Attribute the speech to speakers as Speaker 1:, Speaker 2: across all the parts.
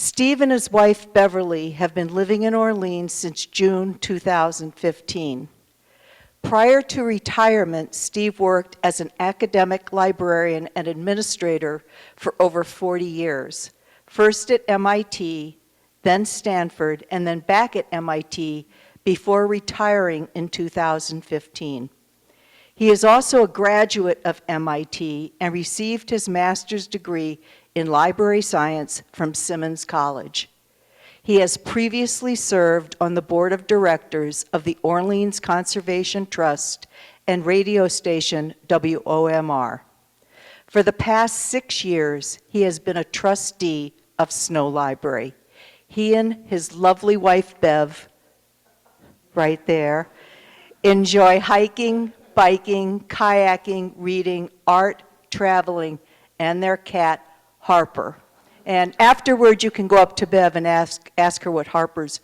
Speaker 1: Steve and his wife Beverly have been living in Orleans since June 2015. Prior to retirement, Steve worked as an academic librarian and administrator for over 40 years, first at MIT, then Stanford, and then back at MIT before retiring in 2015. He is also a graduate of MIT and received his master's degree in library science from Simmons College. He has previously served on the board of directors of the Orleans Conservation Trust and radio station WOMR. For the past 6 years, he has been a trustee of Snow Library. He and his lovely wife, Bev, right there, enjoy hiking, biking, kayaking, reading, art, traveling, and their cat, Harper. And afterward, you can go up to Bev and ask her what Harper's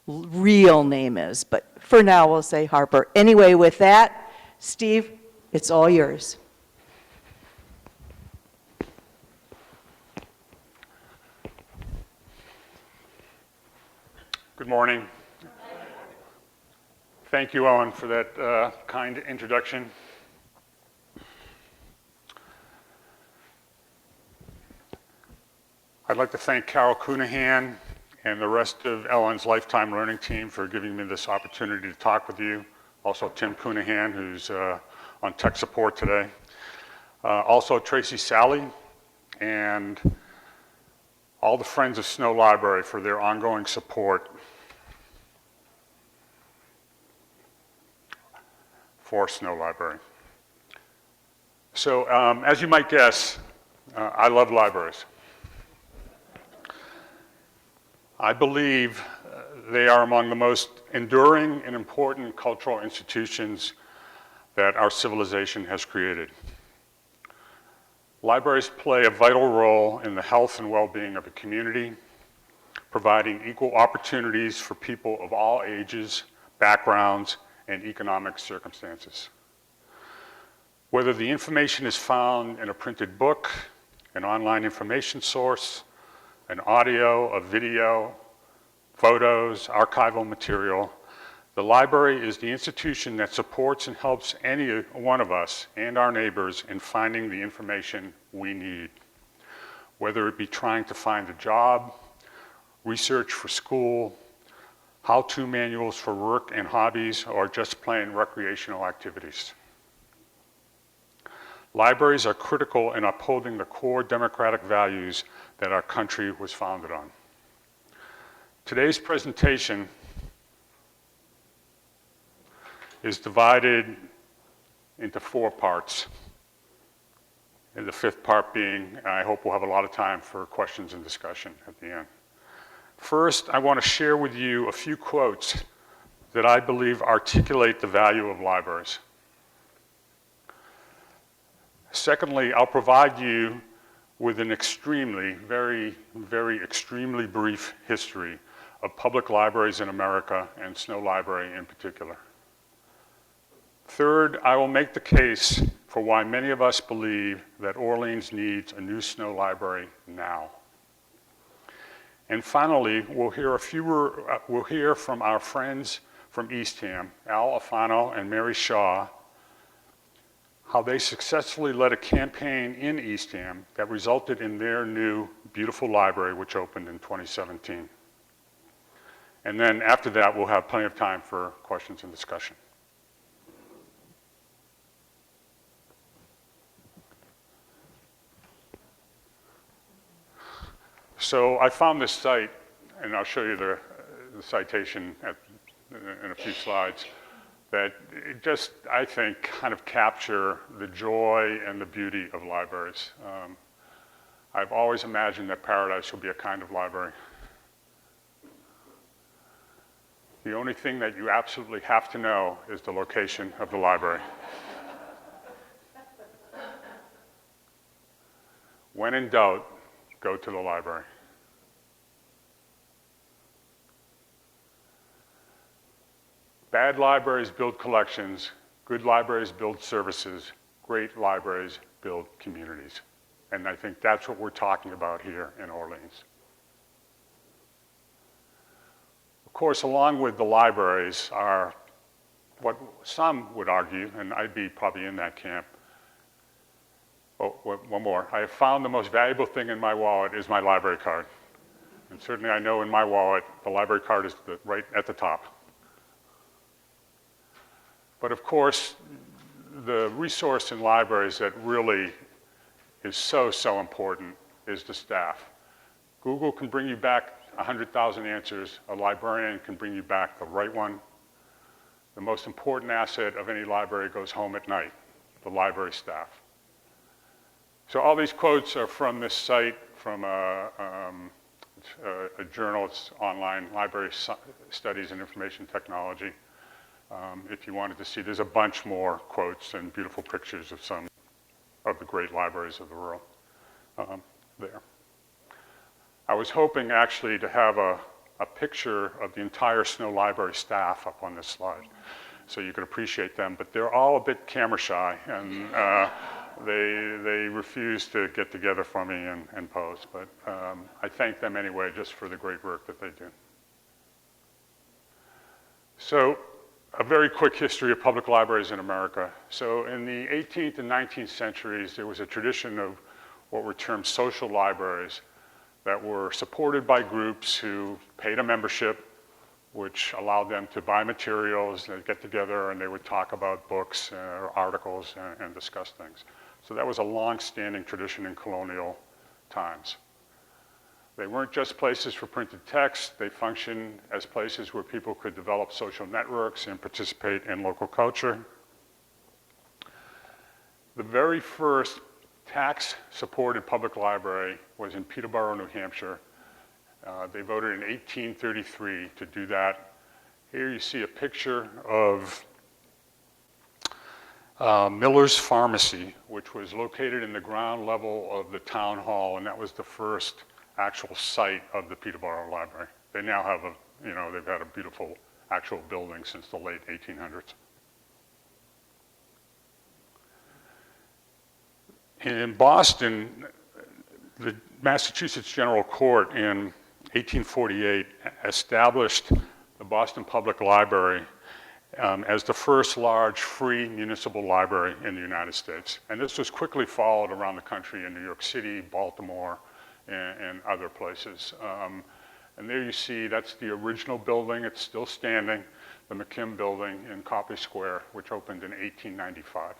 Speaker 1: real name is. But for now, we'll say Harper. Anyway, with that, Steve, it's all yours.
Speaker 2: Good morning. Thank you, Ellen, for that kind introduction. I'd like to thank Carol Cunahan and the rest of Ellen's Lifetime Learning team for giving me this opportunity to talk with you. Also Tim Cunahan, who's on tech support today. Also Tracy Sally and all the Friends of Snow Library for their ongoing support for Snow Library. So as you might guess, I love libraries. I believe they are among the most enduring and important cultural institutions that our civilization has created. Libraries play a vital role in the health and well-being of a community, providing equal opportunities for people of all ages, backgrounds, and economic circumstances. Whether the information is found in a printed book, an online information source, an audio, a video, photos, archival material, the library is the institution that supports and helps any one of us and our neighbors in finding the information we need, whether it be trying to find a job, research for school, how-to manuals for work and hobbies, or just plain recreational activities. Libraries are critical in upholding the core democratic values that our country was founded on. Today's presentation is divided into 4 parts. And the 5th part being, I hope we'll have a lot of time for questions and discussion at the end. First, I want to share with you a few quotes that I believe articulate the value of libraries. Secondly, I'll provide you with an extremely brief history of public libraries in America and Snow Library in particular. Third, I will make the case for why many of us believe that Orleans needs a new Snow Library now. And finally, we'll hear from our friends from Eastham, Al Afano and Mary Shaw, how they successfully led a campaign in Eastham that resulted in their new beautiful library, which opened in 2017. And then after that, we'll have plenty of time for questions and discussion. So I found this site, and I'll show you the citation in a few slides, that it just, I think, kind of capture the joy and the beauty of libraries. I've always imagined that paradise will be a kind of library. The only thing that you absolutely have to know is the location of the library. When in doubt, go to the library. Bad libraries build collections, good libraries build services, great libraries build communities. And I think that's what we're talking about here in Orleans. course, along with the libraries are what some would argue, and I'd be probably in that camp. Oh, one more. I have found the most valuable thing in my wallet is my library card. And certainly I know in my wallet, the library card is right at the top. But of course, the resource in libraries that really is so, so important is the staff. Google can bring you back 100,000 answers. A librarian can bring you back the right one. The most important asset of any library goes home at night, the library staff. So all these quotes are from this site, from a journal. It's online, Library Studies and Information Technology. If you wanted to see, there's a bunch more quotes and beautiful pictures of some of the great libraries of the world there. I was hoping actually to have a picture of the entire Snow Library staff up on this slide so you could appreciate them, but they're all a bit camera shy, and they refuse to get together for me and pose, but I thank them anyway just for the great work that they do. So a very quick history of public libraries in America. So in the 18th and 19th centuries, there was a tradition of what were termed social libraries that were supported by groups who paid a membership, which allowed them to buy materials, they'd get together and they would talk about books or articles and discuss things. So that was a long-standing tradition in colonial times. They weren't just places for printed text, they functioned as places where people could develop social networks and participate in local culture. The very first tax-supported public library was in Peterborough, New Hampshire. They voted in 1833 to do that. Here you see a picture of Miller's Pharmacy, which was located in the ground level of the town hall, and that was the first actual site of the Peterborough Library. They now have they've had a beautiful actual building since the late 1800s. In Boston, the Massachusetts General Court in 1848 established the Boston Public Library as the first large free municipal library in the United States. And this was quickly followed around the country in New York City, Baltimore, and other places. And there you see, that's the original building. It's still standing, the McKim Building in Copley Square, which opened in 1895.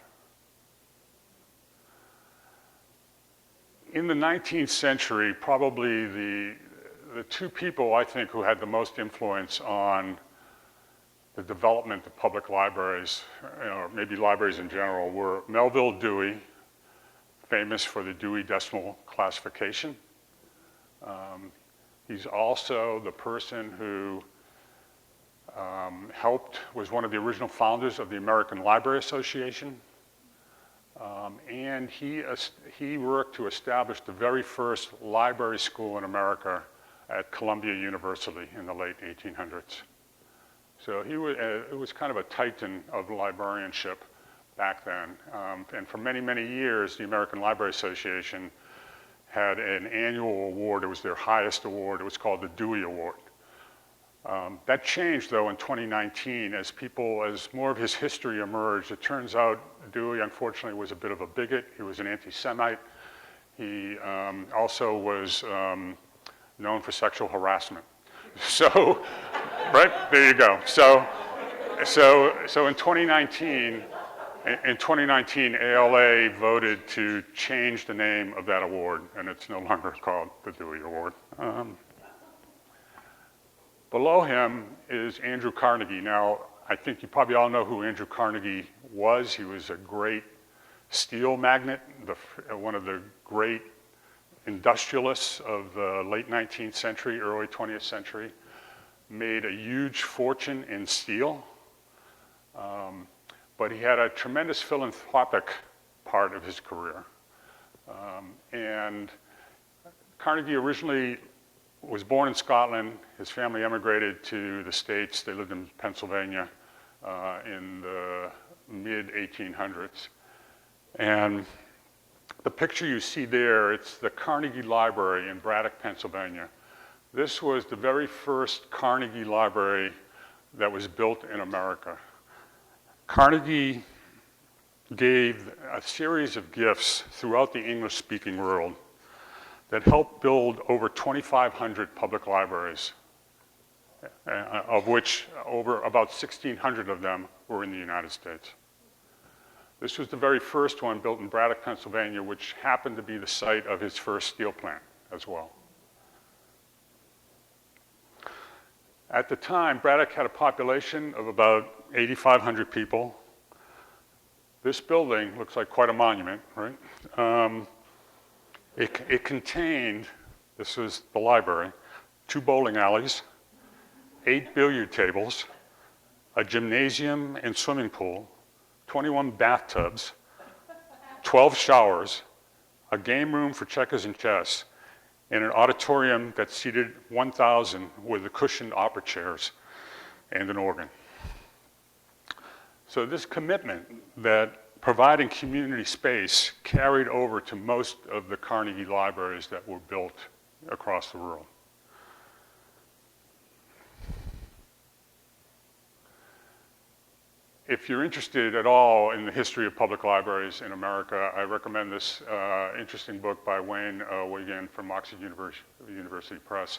Speaker 2: In the 19th century, probably the two people I think who had the most influence on the development of public libraries, or maybe libraries in general, were Melville Dewey, famous for the Dewey Decimal Classification. He's also the person who was one of the original founders of the American Library Association. And he worked to establish the very first library school in America at Columbia University in the late 1800s. So it was kind of a titan of librarianship back then. And for many, many years, the American Library Association had an annual award. It was their highest award. It was called the Dewey Award. That changed, though, in 2019 as more of his history emerged. It turns out Dewey, unfortunately, was a bit of a bigot. He was an anti-Semite. He also was known for sexual harassment. So, right, there you go. So in 2019, ALA voted to change the name of that award, and it's no longer called the Dewey Award. Below him is Andrew Carnegie. Now, I think you probably all know who Andrew Carnegie was. He was a great steel magnate, one of the great industrialists of the late 19th century, early 20th century, made a huge fortune in steel. But he had a tremendous philanthropic part of his career. And Carnegie originally was born in Scotland. His family emigrated to the States. They lived in Pennsylvania in the mid-1800s. And the picture you see there, it's the Carnegie Library in Braddock, Pennsylvania. This was the very first Carnegie Library that was built in America. Carnegie gave a series of gifts throughout the English-speaking world that helped build over 2,500 public libraries, of which over about 1,600 of them were in the United States. This was the very first one built in Braddock, Pennsylvania, which happened to be the site of his first steel plant as well. At the time, Braddock had a population of about 8,500 people. This building looks like quite a monument, right? It contained, this was the library, 2 bowling alleys, 8 billiard tables, a gymnasium and swimming pool, 21 bathtubs, 12 showers, a game room for checkers and chess, and an auditorium that seated 1,000 with the cushioned opera chairs and an organ. So this commitment that providing community space carried over to most of the Carnegie libraries that were built across the world. If you're interested at all in the history of public libraries in America, I recommend this interesting book by Wayne Wigan from Oxford University Press.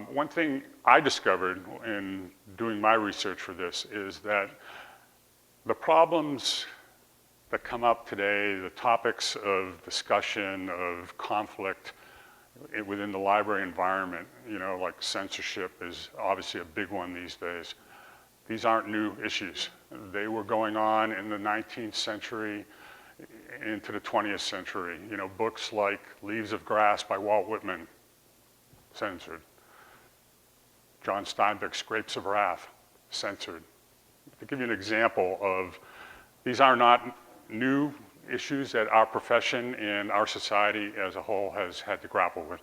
Speaker 2: One thing I discovered in doing my research for this is that the problems that come up today, the topics of discussion, of conflict within the library environment, you know, like censorship is obviously a big one these days. These aren't new issues. They were going on in the 19th century into the 20th century. You know, books like Leaves of Grass by Walt Whitman, censored. John Steinbeck's Grapes of Wrath, censored. To give you an example of, these are not new issues that our profession and our society as a whole has had to grapple with.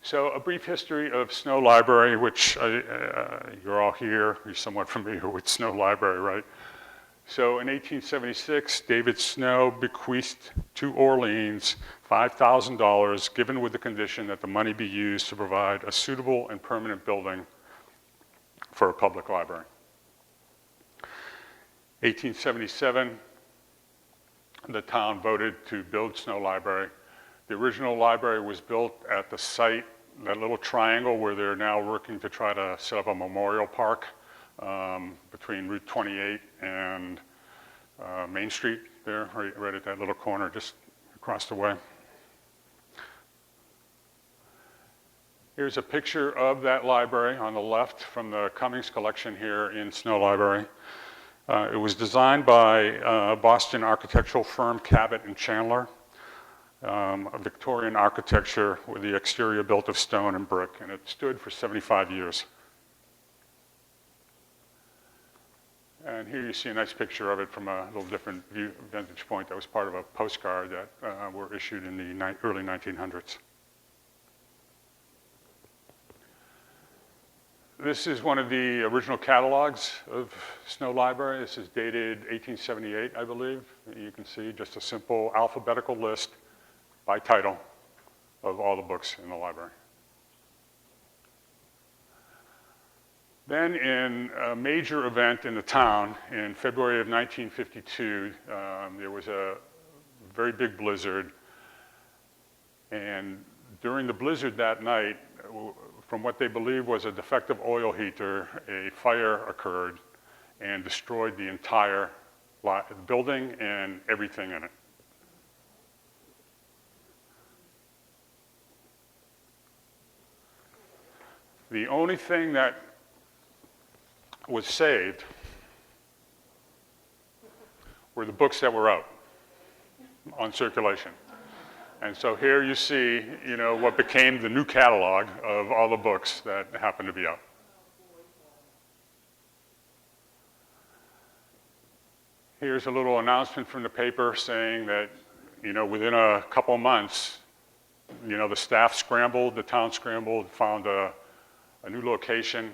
Speaker 2: So a brief history of Snow Library, which you're all here, you're somewhat familiar with Snow Library, right? So in 1876, David Snow bequeathed to Orleans $5,000, given with the condition that the money be used to provide a suitable and permanent building for a public library. 1877, the town voted to build Snow Library. The original library was built at the site, that little triangle where they're now working to try to set up a memorial park between Route 28 and Main Street there, right at that little corner just across the way. Here's a picture of that library on the left from the Cummings collection here in Snow Library. It was designed by Boston architectural firm Cabot and Chandler. A Victorian architecture with the exterior built of stone and brick, and it stood for 75 years. And here you see a nice picture of it from a little different vantage point that was part of a postcard that were issued in the early 1900s. This is one of the original catalogs of Snow Library. This is dated 1878, I believe. You can see just a simple alphabetical list by title of all the books in the library. Then in a major event in the town in February of 1952, there was a very big blizzard. And during the blizzard that night, from what they believe was a defective oil heater, a fire occurred and destroyed the entire building and everything in it. The only thing that was saved were the books that were out on circulation. And so here you see, you know, what became the new catalog of all the books that happened to be out. Here's a little announcement from the paper saying that, you know, within a couple of months, you know, the staff scrambled, the town scrambled, found a new location.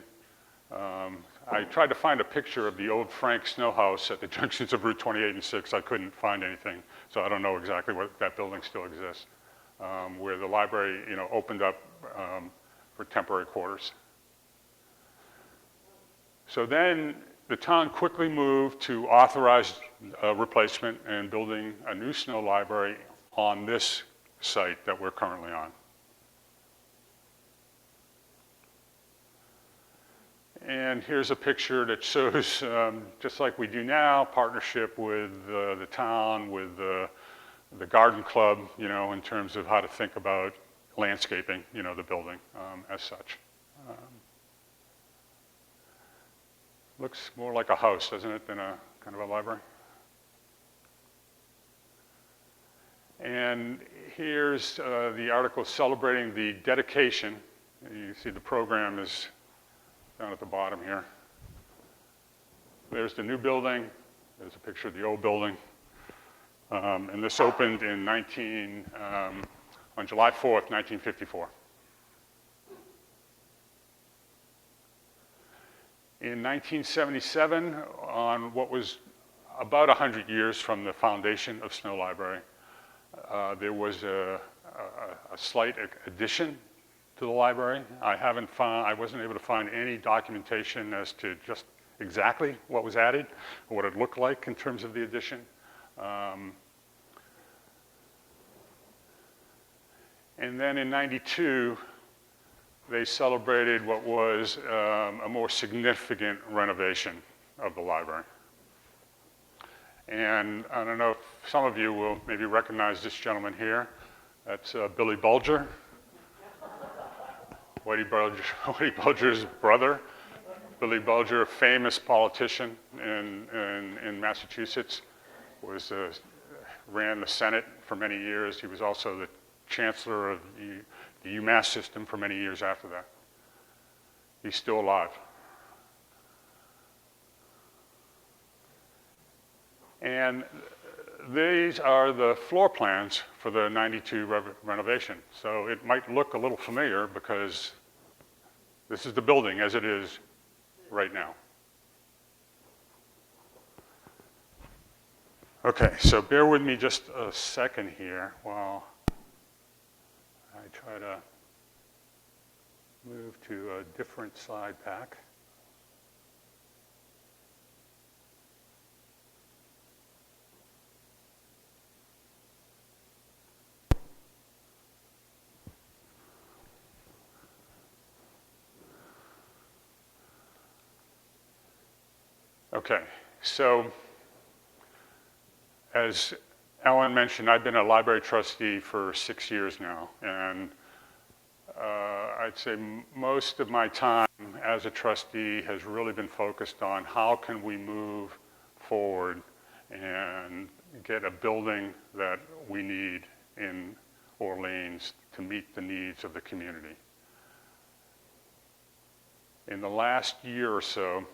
Speaker 2: I tried to find a picture of the old Frank Snow House at the junctions of Route 28 and 6. I couldn't find anything, so I don't know exactly what that building still exists. where the library, opened up for temporary quarters. So then the town quickly moved to authorize replacement and building a new Snow library on this site that we're currently on. And here's a picture that shows, just like we do now, partnership with the town, with the garden club, in terms of how to think about landscaping, the building as such. Looks more like a house, doesn't it, than a kind of a library? And here's the article celebrating the dedication. You see the program is down at the bottom here. There's the new building. There's a picture of the old building. And this opened in on July 4th, 1954. In 1977, on what was about 100 years from the foundation of Snow Library, there was a slight addition to the library. I wasn't able to find any documentation as to just exactly what was added or what it looked like in terms of the addition. And then in '92, they celebrated what was a more significant renovation of the library. And I don't know if some of you will maybe recognize this gentleman here. That's Billy Bulger, Whitey Bulger's brother. Billy Bulger, a famous politician in Massachusetts, ran the Senate for many years. He was also the chancellor of the UMass system for many years after that. He's still alive. And these are the floor plans for the '92 renovation. So it might look a little familiar because this is the building as it is right now. Okay, so bear with me just a second here while I try to move to a different slide pack. Okay, so as Ellen mentioned, I've been a library trustee for 6 years now, and I'd say most of my time as a trustee has really been focused on how can we move forward and get a building that we need in Orleans to meet the needs of the community. In the last year or so,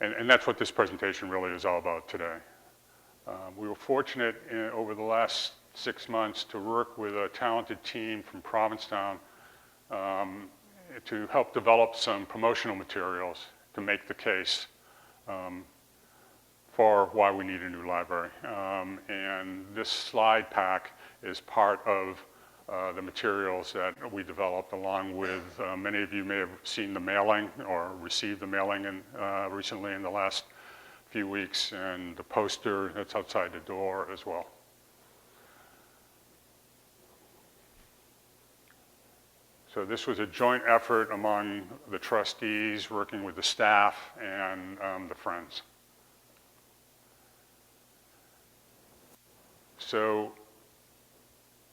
Speaker 2: and that's what this presentation really is all about today. We were fortunate over the last 6 months to work with a talented team from Provincetown to help develop some promotional materials to make the case for why we need a new library. And this slide pack is part of the materials that we developed, along with many of you may have seen the mailing or received the mailing recently in the last few weeks, and the poster that's outside the door as well. So this was a joint effort among the trustees, working with the staff and the Friends. So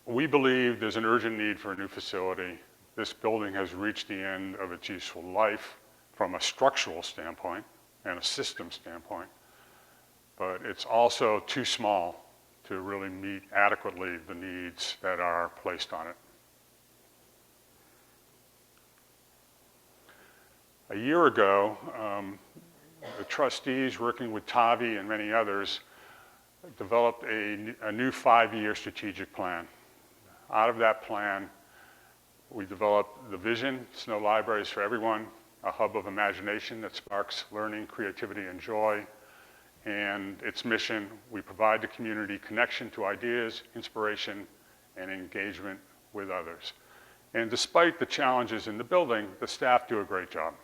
Speaker 2: we believe there's an urgent need for a new facility. This building has reached the end of its useful life from a structural standpoint and a system standpoint, but it's also too small to really meet adequately the needs that are placed on it. A year ago, the trustees, working with Tavi and many others, developed a new 5-year strategic plan. Out of that plan, we developed the vision, Snow Libraries for Everyone, a hub of imagination that sparks learning, creativity, and joy, and its mission. We provide the community connection to ideas, inspiration, and engagement with others. And despite the challenges in the building, the staff do a great job,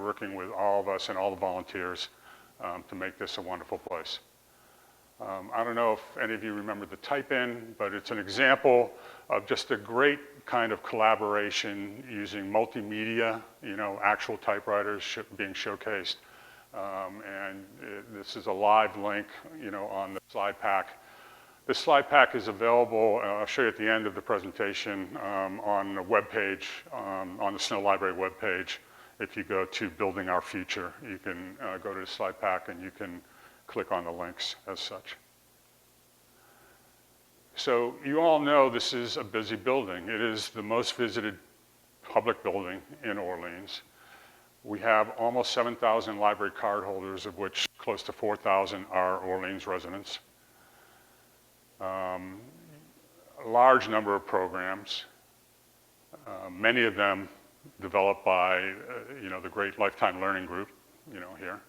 Speaker 2: working with all of us and all the volunteers to make this a wonderful place. I don't know if any of you remember the type-in, but it's an example of just a great kind of collaboration using multimedia, actual typewriters being showcased. This is a live link, on the slide pack. This slide pack is available, I'll show you at the end of the presentation, on the webpage, on the Snow Library webpage. If you go to Building Our Future, you can go to the slide pack and you can click on the links as such. So you all know this is a busy building. It is the most visited public building in Orleans. We have almost 7,000 library card holders, of which close to 4,000 are Orleans residents. A large number of programs, many of them developed by the great Lifetime Learning Group, here.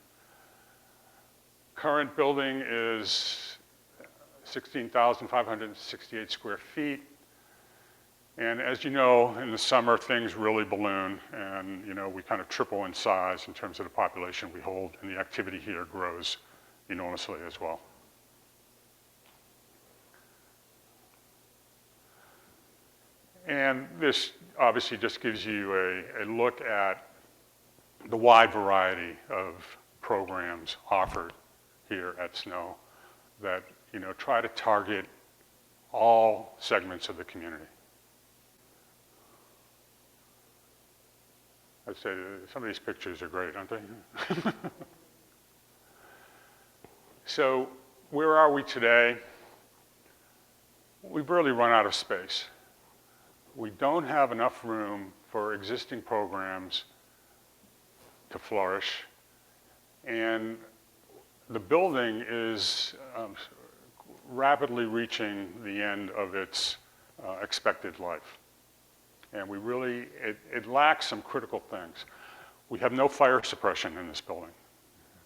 Speaker 2: Current building is 16,568 square feet. And as you know, in the summer, things really balloon, and we kind of triple in size in terms of the population we hold, and the activity here grows enormously as well. And this obviously just gives you a look at the wide variety of programs offered here at Snow that try to target all segments of the community. I'd say some of these pictures are great, aren't they? So where are we today? We've really run out of space. We don't have enough room for existing programs to flourish, and the building is rapidly reaching the end of its expected life. And it lacks some critical things. We have no fire suppression in this building.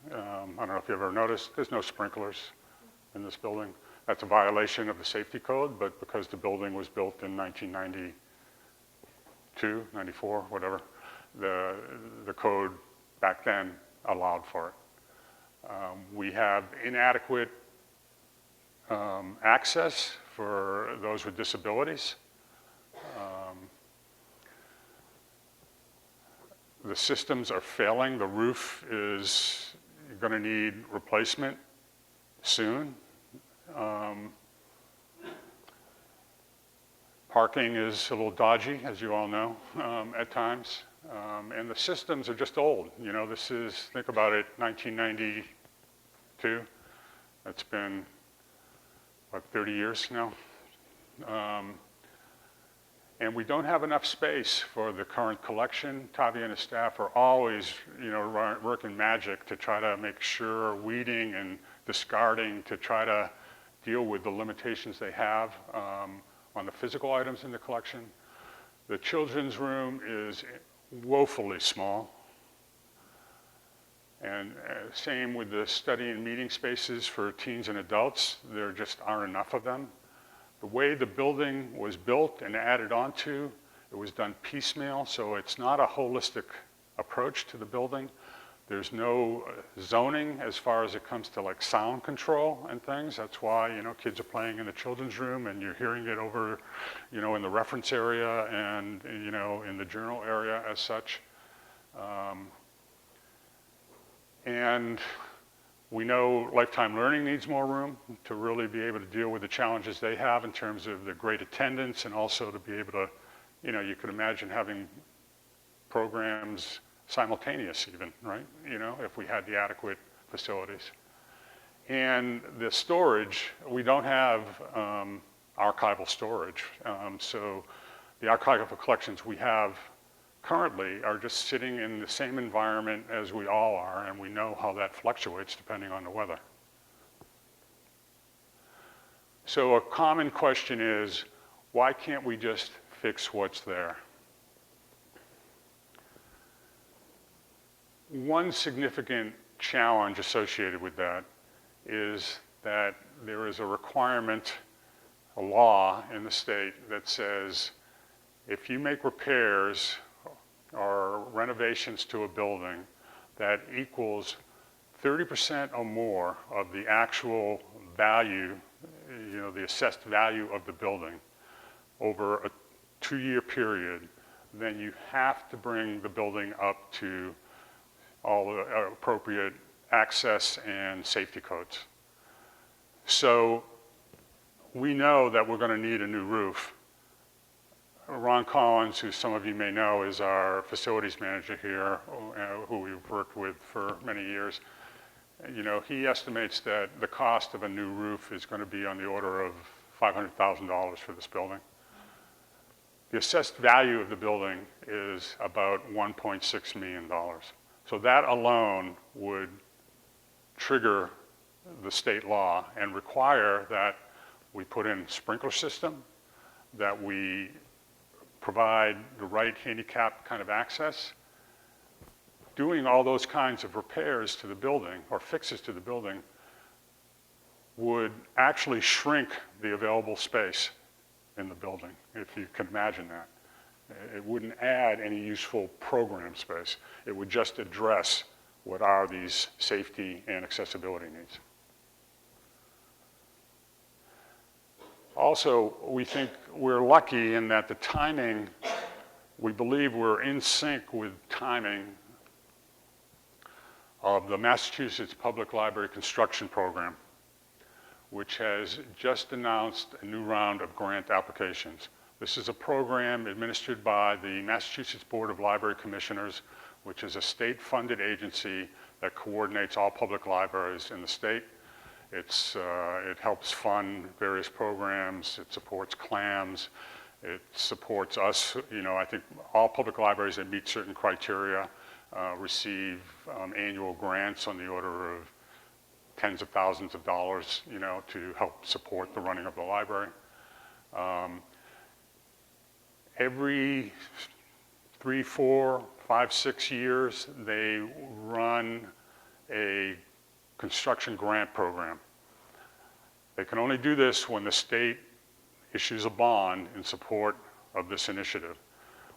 Speaker 2: I don't know if you ever noticed, there's no sprinklers in this building. That's a violation of the safety code, but because the building was built in 1992, 94, whatever, the code back then allowed for it. We have inadequate access for those with disabilities. The systems are failing. The roof is going to need replacement soon. Parking is a little dodgy, as you all know, at times. And the systems are just old. This is, think about it, 1992. It's been, what, 30 years now? And we don't have enough space for the current collection. Tavi and his staff are always, working magic to try to make sure weeding and discarding to try to deal with the limitations they have on the physical items in the collection. The children's room is woefully small. And same with the study and meeting spaces for teens and adults. There just aren't enough of them. The way the building was built and added onto, it was done piecemeal, so it's not a holistic approach to the building. There's no zoning as far as it comes to like sound control and things. That's why, kids are playing in the children's room and you're hearing it over, in the reference area and, in the journal area as such. And we know Lifetime Learning needs more room to really be able to deal with the challenges they have in terms of the great attendance, and also to be able to, you could imagine having programs simultaneous even, right? If we had the adequate facilities. And the storage, we don't have archival storage. So the archival collections we have currently are just sitting in the same environment as we all are, and we know how that fluctuates depending on the weather. So a common question is, why can't we just fix what's there? One significant challenge associated with that is that there is a requirement, a law in the state that says if you make repairs or renovations to a building that equals 30% or more of the actual value, the assessed value of the building over a 2-year period, then you have to bring the building up to all the appropriate access and safety codes. So we know that we're going to need a new roof. Ron Collins, who some of you may know, is our facilities manager here, who we've worked with for many years. He estimates that the cost of a new roof is going to be on the order of $500,000 for this building. The assessed value of the building is about $1.6 million. So that alone would trigger the state law and require that we put in a sprinkler system, that we provide the right handicap kind of access. Doing all those kinds of repairs to the building or fixes to the building would actually shrink the available space in the building, if you can imagine that. It wouldn't add any useful program space. It would just address what are these safety and accessibility needs. Also, we think we're lucky in that the timing, we believe we're in sync with timing of the Massachusetts Public Library Construction Program, which has just announced a new round of grant applications. This is a program administered by the Massachusetts Board of Library Commissioners, which is a state-funded agency that coordinates all public libraries in the state. It helps fund various programs. It supports CLAMS. It supports us. I think all public libraries that meet certain criteria receive annual grants on the order of tens of thousands of dollars, to help support the running of the library. Every 3, 4, 5, 6 years, they run a construction grant program. They can only do this when the state issues a bond in support of this initiative.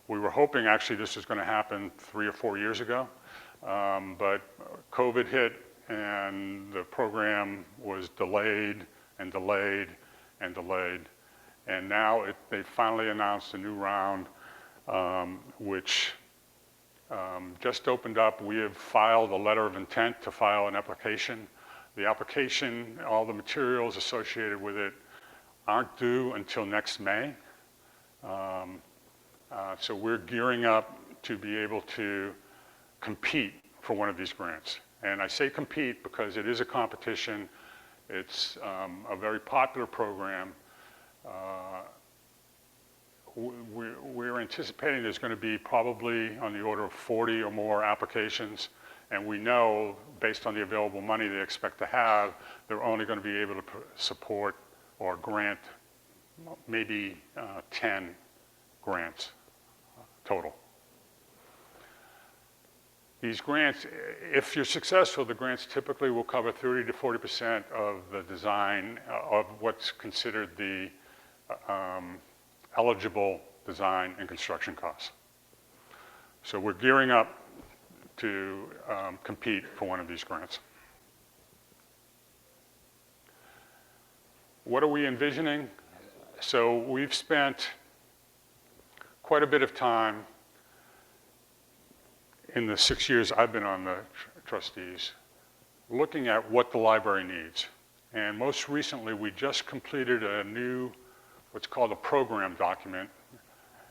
Speaker 2: We were hoping actually this was going to happen 3 or 4 years ago, but COVID hit and the program was delayed and delayed and delayed. And now they finally announced a new round, which just opened up. We have filed a letter of intent to file an application. The application, all the materials associated with it aren't due until next May. So we're gearing up to be able to compete for one of these grants. And I say compete because it is a competition. It's a very popular program. We're anticipating there's going to be probably on the order of 40 or more applications. And we know, based on the available money they expect to have, they're only going to be able to support or grant maybe 10 grants total. These grants, if you're successful, the grants typically will cover 30 to 40% of the design of what's considered the eligible design and construction costs. So we're gearing up to compete for one of these grants. What are we envisioning? So we've spent quite a bit of time in the 6 years I've been on the trustees looking at what the library needs. And most recently, we just completed a new, what's called a program document.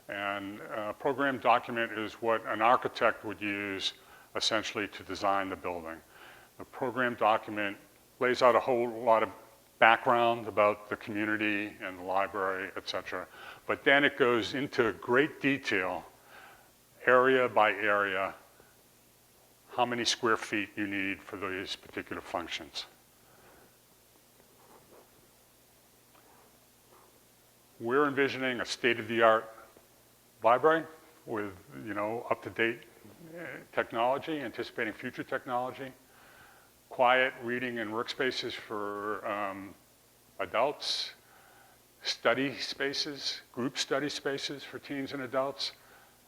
Speaker 2: And a program document is what an architect would use essentially to design the building. The program document lays out a whole lot of background about the community and the library, et cetera. But then it goes into great detail, area by area, how many square feet you need for these particular functions. We're envisioning a state-of-the-art library with, up-to-date technology, anticipating future technology. quiet reading and workspaces for adults, study spaces, group study spaces for teens and adults,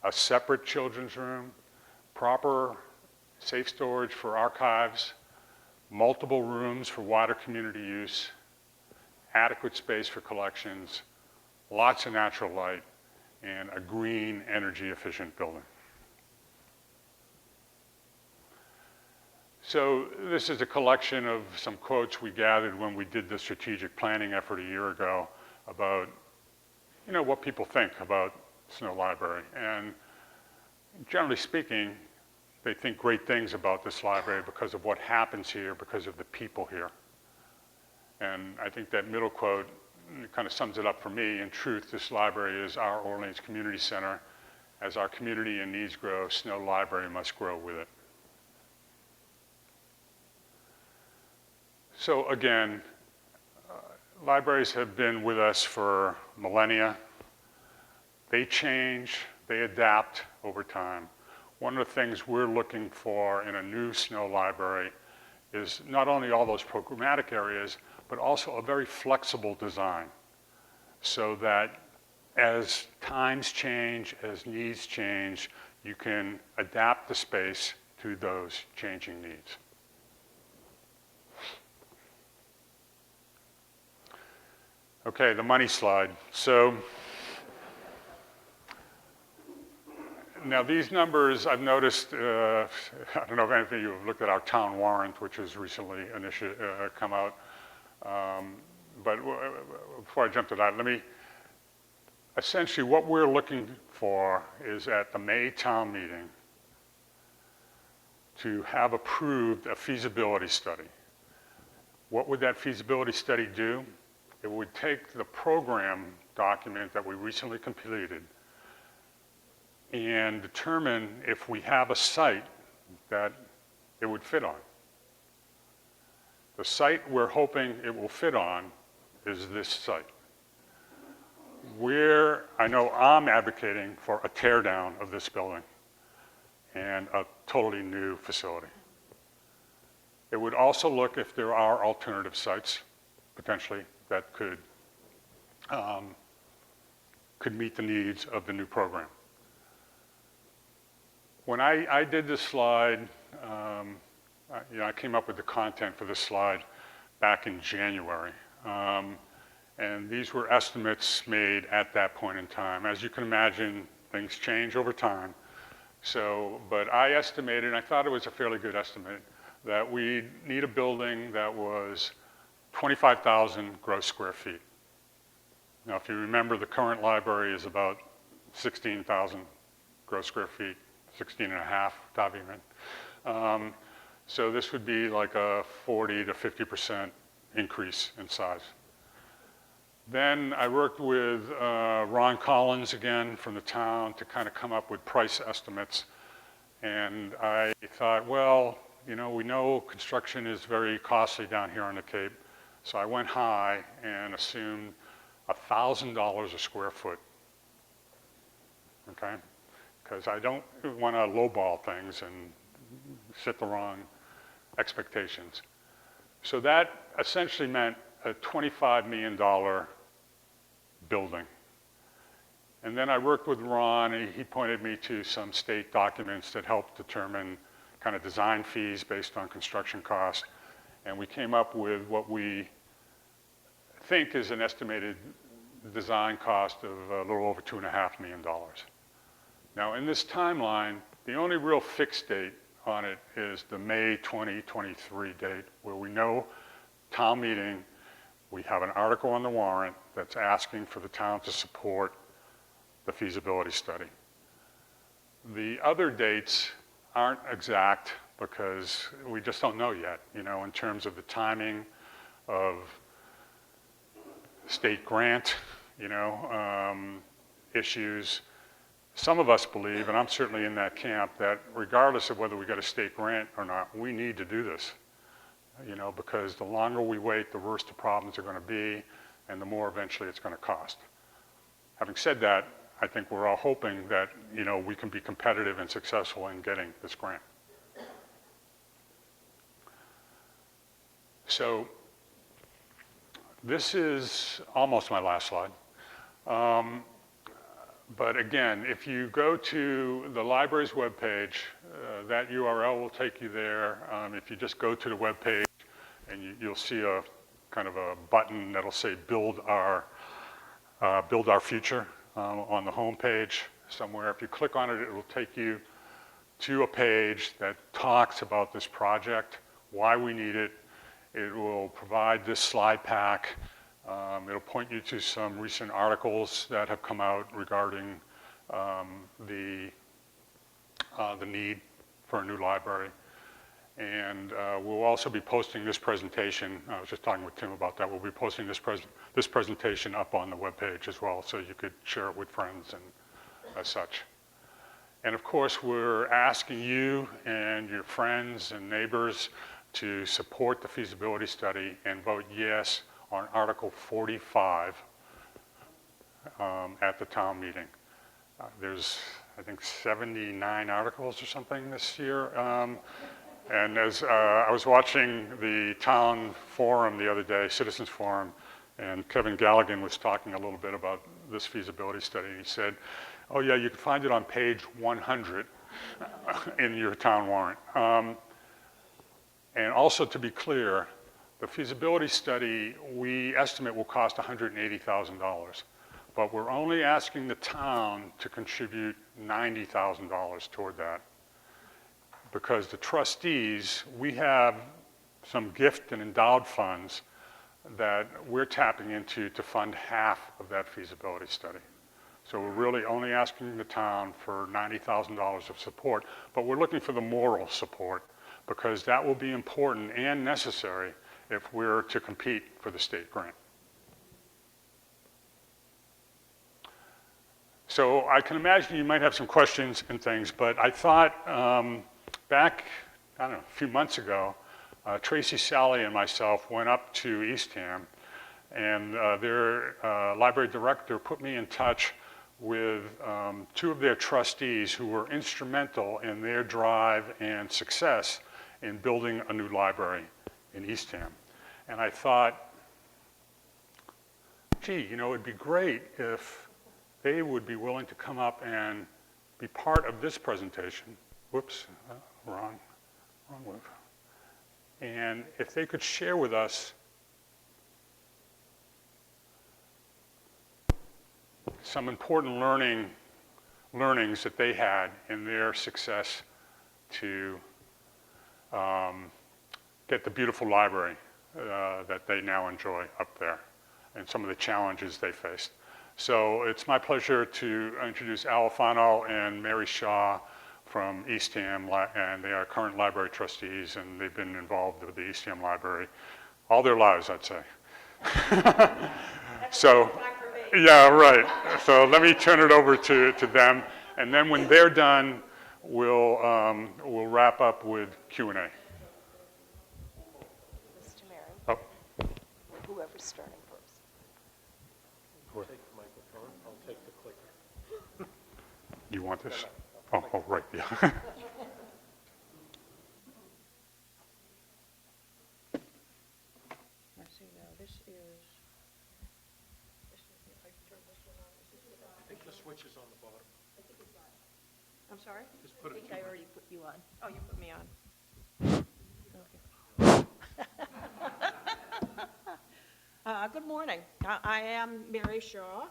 Speaker 2: a separate children's room, proper safe storage for archives, multiple rooms for wider community use, adequate space for collections, lots of natural light, and a green, energy-efficient building. So this is a collection of some quotes we gathered when we did the strategic planning effort a year ago about, what people think about Snow Library. And generally speaking, they think great things about this library because of what happens here, because of the people here. And I think that middle quote kind of sums it up for me. In truth, this library is our Orleans Community Center. As our community and needs grow, Snow Library must grow with it. So again, libraries have been with us for millennia. They change, they adapt over time. One of the things we're looking for in a new Snow Library is not only all those programmatic areas, but also a very flexible design so that as times change, as needs change, you can adapt the space to those changing needs. Okay, the money slide. So now these numbers, I've noticed, I don't know if any of you have looked at our town warrant, which has recently come out. But before I jump to that, essentially what we're looking for is at the May town meeting to have approved a feasibility study. What would that feasibility study do? It would take the program document that we recently completed and determine if we have a site that it would fit on. The site we're hoping it will fit on is this site. I know I'm advocating for a tear down of this building and a totally new facility. It would also look if there are alternative sites, potentially, that could meet the needs of the new program. When I did this slide, I came up with the content for this slide back in January. And these were estimates made at that point in time. As you can imagine, things change over time. But I estimated, and I thought it was a fairly good estimate, that we need a building that was 25,000 gross square feet. Now, if you remember, the current library is about 16,000 gross square feet, 16 and a half, even. So this would be like a 40 to 50% increase in size. Then I worked with Ron Collins again from the town to kind of come up with price estimates. And I thought, well, we know construction is very costly down here on the Cape. So I went high and assumed $1,000 a square foot, okay? Because I don't want to lowball things and set the wrong expectations. So that essentially meant a $25 million building. And then I worked with Ron, and he pointed me to some state documents that helped determine kind of design fees based on construction costs. And we came up with what we think is an estimated design cost of a little over $2.5 million. Now, in this timeline, the only real fixed date on it is the May 2023 date, where we know town meeting, we have an article on the warrant that's asking for the town to support the feasibility study. The other dates aren't exact because we just don't know yet, in terms of the timing of state grant, issues. Some of us believe, and I'm certainly in that camp, that regardless of whether we get a state grant or not, we need to do this, because the longer we wait, the worse the problems are going to be, and the more eventually it's going to cost. Having said that, I think we're all hoping that, we can be competitive and successful in getting this grant. So this is almost my last slide. But again, if you go to the library's webpage, that URL will take you there. If you just go to the webpage, and you'll see a kind of a button that'll say build our future on the home page somewhere. If you click on it, it will take you to a page that talks about this project, why we need it. It will provide this slide pack. It'll point you to some recent articles that have come out regarding the need for a new library. And we'll also be posting this presentation. I was just talking with Tim about that. We'll be posting this presentation up on the webpage as well, so you could share it with friends and as such. And of course, we're asking you and your friends and neighbors to support the feasibility study and vote yes on Article 45 at the town meeting. There's, I think, 79 articles or something this year. And as I was watching the town forum the other day, Citizens Forum, and Kevin Galligan was talking a little bit about this feasibility study, and he said, oh yeah, you can find it on page 100 in your town warrant. And also, to be clear, the feasibility study, we estimate will cost $180,000, but we're only asking the town to contribute $90,000 toward that, because the trustees, we have some gift and endowed funds that we're tapping into to fund half of that feasibility study. So we're really only asking the town for $90,000 of support, but we're looking for the moral support, because that will be important and necessary if we're to compete for the state grant. So I can imagine you might have some questions and things, but I thought back, I don't know, a few months ago, Tracy, Sally, and myself went up to Eastham, and their library director put me in touch with two of their trustees who were instrumental in their drive and success in building a new library in Eastham. And I thought, gee, you know, it'd be great if they would be willing to come up and be part of this presentation. Whoops, wrong move. And if they could share with us some important learnings that they had in their success to get the beautiful library that they now enjoy up there, and some of the challenges they faced. So it's my pleasure to introduce Al Alfano and Mary Shaw from Eastham, and they are current library trustees, and they've been involved with the Eastham Library all their lives, I'd say. So, yeah, right. So let me turn it over to them, and then when they're done, we'll wrap up with Q&A.
Speaker 3: Mr. Mary,
Speaker 2: Oh,
Speaker 3: whoever's starting first.
Speaker 4: Take the microphone, I'll take the clicker.
Speaker 2: you want this? Oh, right, yeah.
Speaker 4: I think the switch is on the bottom.
Speaker 3: I'm sorry?
Speaker 4: Just put
Speaker 3: I
Speaker 4: it
Speaker 3: think I already put you on. Oh, you put me on. Good morning. I am Mary Shaw.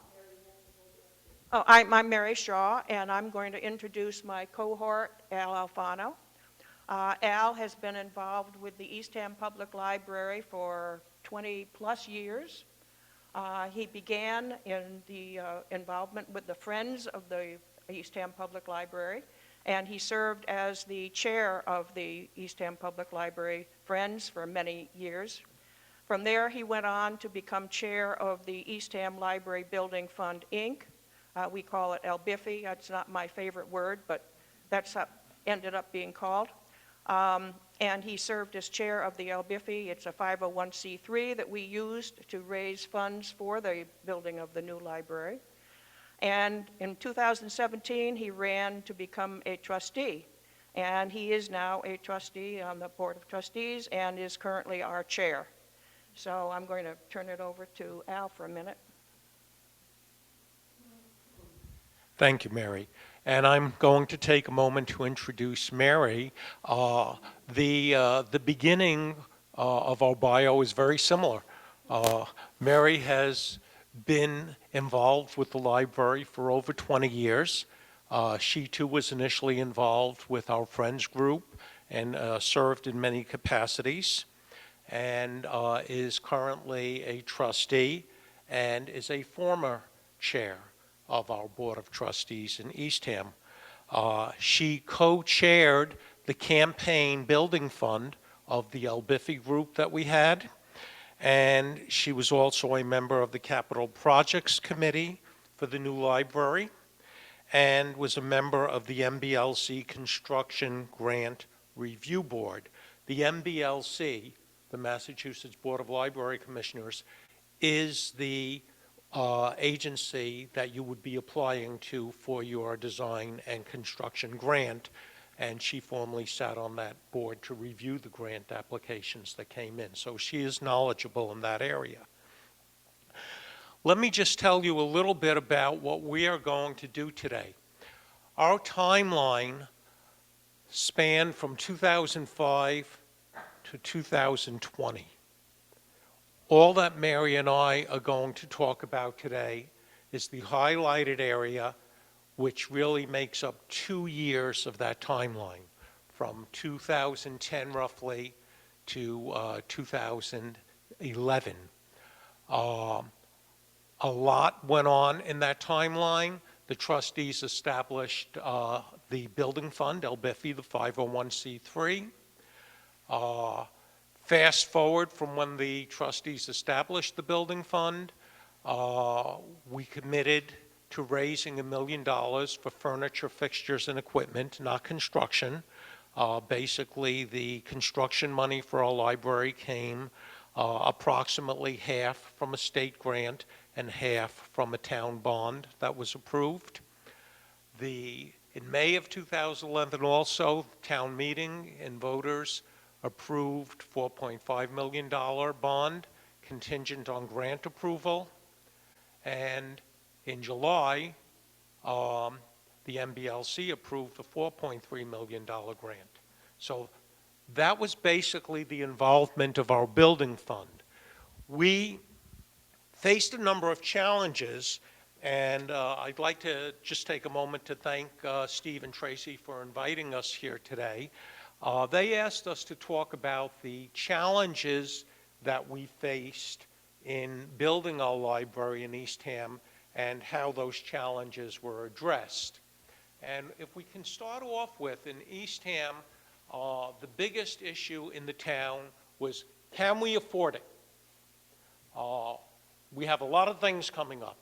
Speaker 3: I'm Mary Shaw, and I'm going to introduce my cohort, Al Alfano. Al has been involved with the Eastham Public Library for 20-plus years. He began in the involvement with the Friends of the Eastham Public Library, and he served as the chair of the Eastham Public Library Friends for many years. From there, he went on to become chair of the Eastham Library Building Fund, Inc. We call it LBIFI. That's not my favorite word, but that's what ended up being called. And he served as chair of the LBIFI. It's a 501c3 that we used to raise funds for the building of the new library. And in 2017, he ran to become a trustee. and he is now a trustee on the Board of Trustees and is currently our chair. So I'm going to turn it over to Al for a minute.
Speaker 4: Thank you, Mary. And I'm going to take a moment to introduce Mary. The beginning of our bio is very similar. Mary has been involved with the library for over 20 years. She too was initially involved with our Friends group and served in many capacities, and is currently a trustee and is a former chair of our Board of Trustees in Eastham. She co-chaired the campaign building fund of the Elbiffy group that we had, and she was also a member of the Capital Projects Committee for the new library, and was a member of the MBLC Construction Grant Review Board. The MBLC, the Massachusetts Board of Library Commissioners, is the agency that you would be applying to for your design and construction grant, and she formerly sat on that board to review the grant applications that came in. So she is knowledgeable in that area. Let me just tell you a little bit about what we are going to do today. Our timeline spanned from 2005 to 2020. All that Mary and I are going to talk about today is the highlighted area, which really makes up 2 years of that timeline, from 2010 roughly to 2011. A lot went on in that timeline. The trustees established the building fund, Elbiffy, the 501c3. Fast forward from when the trustees established the building fund, we committed to raising $1 million for furniture, fixtures, and equipment, not construction. Basically, the construction money for our library came approximately half from a state grant and half from a town bond that was approved. In May of 2011 also, town meeting and voters approved $4.5 million bond contingent on grant approval. And in July, the MBLC approved a $4.3 million grant. So that was basically the involvement of our building fund. We faced a number of challenges, and I'd like to just take a moment to thank Steve and Tracy for inviting us here today. They asked us to talk about the challenges that we faced in building our library in Eastham and how those challenges were addressed. And if we can start off with, in Eastham, the biggest issue in the town was, can we afford it? We have a lot of things coming up.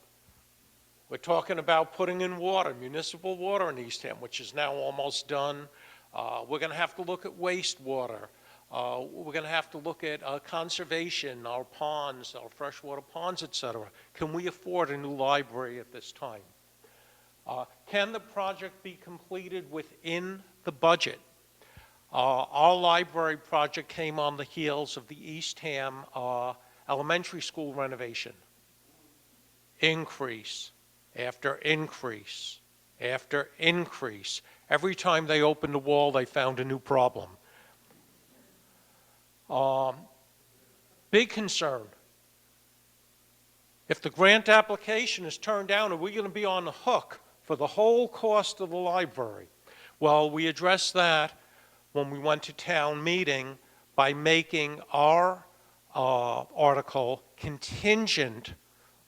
Speaker 4: We're talking about putting in water, municipal water in Eastham, which is now almost done. We're going to have to look at wastewater. We're going to have to look at conservation, our ponds, our freshwater ponds, et cetera. Can we afford a new library at this time? Can the project be completed within the budget? Our library project came on the heels of the Eastham elementary school renovation. Increase after increase after increase. Every time they opened a wall, they found a new problem. Big concern. If the grant application is turned down, are we going to be on the hook for the whole cost of the library? Well, we addressed that when we went to town meeting by making our article contingent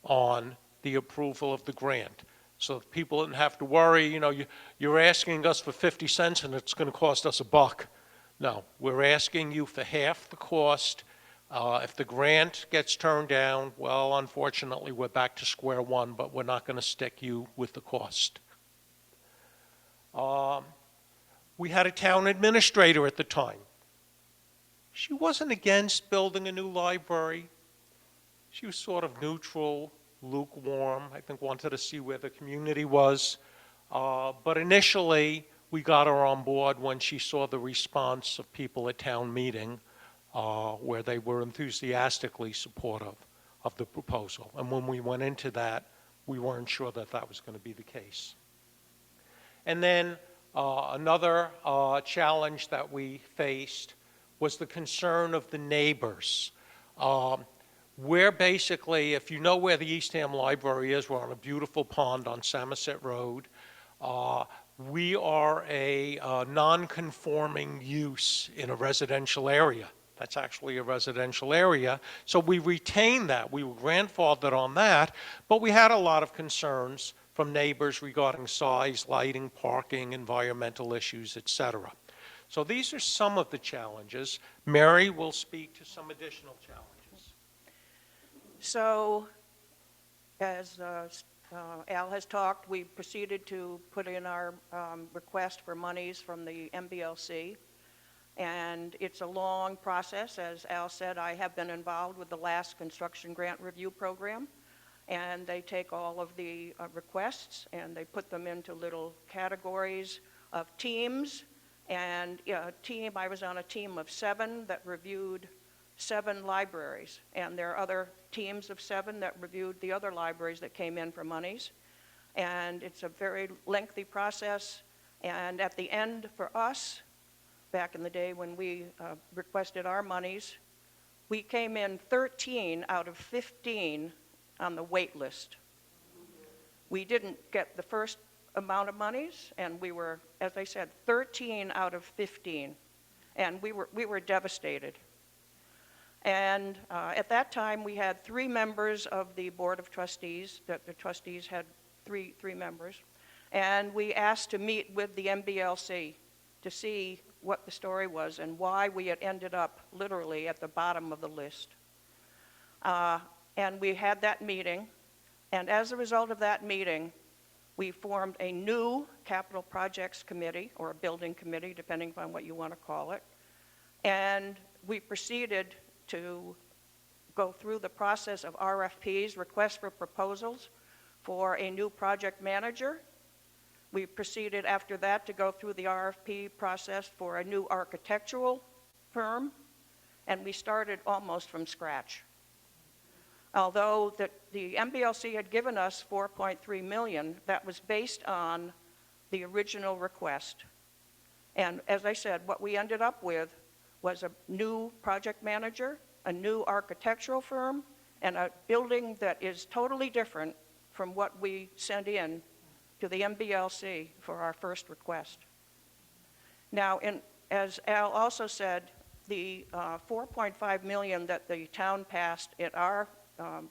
Speaker 4: on the approval of the grant. So that people didn't have to worry, you know, you're asking us for 50 cents and it's going to cost us $1. No, we're asking you for half the cost. If the grant gets turned down, well, unfortunately, we're back to square one, but we're not going to stick you with the cost. We had a town administrator at the time. She wasn't against building a new library. She was sort of neutral, lukewarm, I think wanted to see where the community was. But initially, we got her on board when she saw the response of people at town meeting, where they were enthusiastically supportive of the proposal. And when we went into that, we weren't sure that that was going to be the case. And then another challenge that we faced was the concern of the neighbors. We're basically, if you know where the Eastham Library is, we're on a beautiful pond on Samoset Road. We are a non-conforming use in a residential area. That's actually a residential area. So we retained that. We were grandfathered on that, but we had a lot of concerns from neighbors regarding size, lighting, parking, environmental issues, et cetera. So these are some of the challenges. Mary will speak to some additional challenges.
Speaker 3: So, as Al has talked, we proceeded to put in our request for monies from the MBLC. And it's a long process. As Al said, I have been involved with the last construction grant review program. And they take all of the requests and they put them into little categories of teams. And I was on a team of 7 that reviewed 7 libraries. And there are other teams of 7 that reviewed the other libraries that came in for monies. And it's a very lengthy process. And at the end, for us, back in the day when we requested our monies, we came in 13 out of 15 on the wait list. We didn't get the first amount of monies, and we were, as I said, 13 out of 15, and we were devastated. And at that time, we had 3 members of the Board of Trustees. That the trustees had three members, and we asked to meet with the MBLC to see what the story was and why we had ended up literally at the bottom of the list. And we had that meeting, and as a result of that meeting, we formed a new capital projects committee, or a building committee, depending upon what you want to call it, and we proceeded to go through the process of RFPs, requests for proposals, for a new project manager. We proceeded after that to go through the RFP process for a new architectural firm, and we started almost from scratch. Although the MBLC had given us $4.3 million, that was based on the original request. And as I said, what we ended up with was a new project manager, a new architectural firm, and a building that is totally different from what we sent in to the MBLC for our first request. Now, as Al also said, the $4.5 million that the town passed at our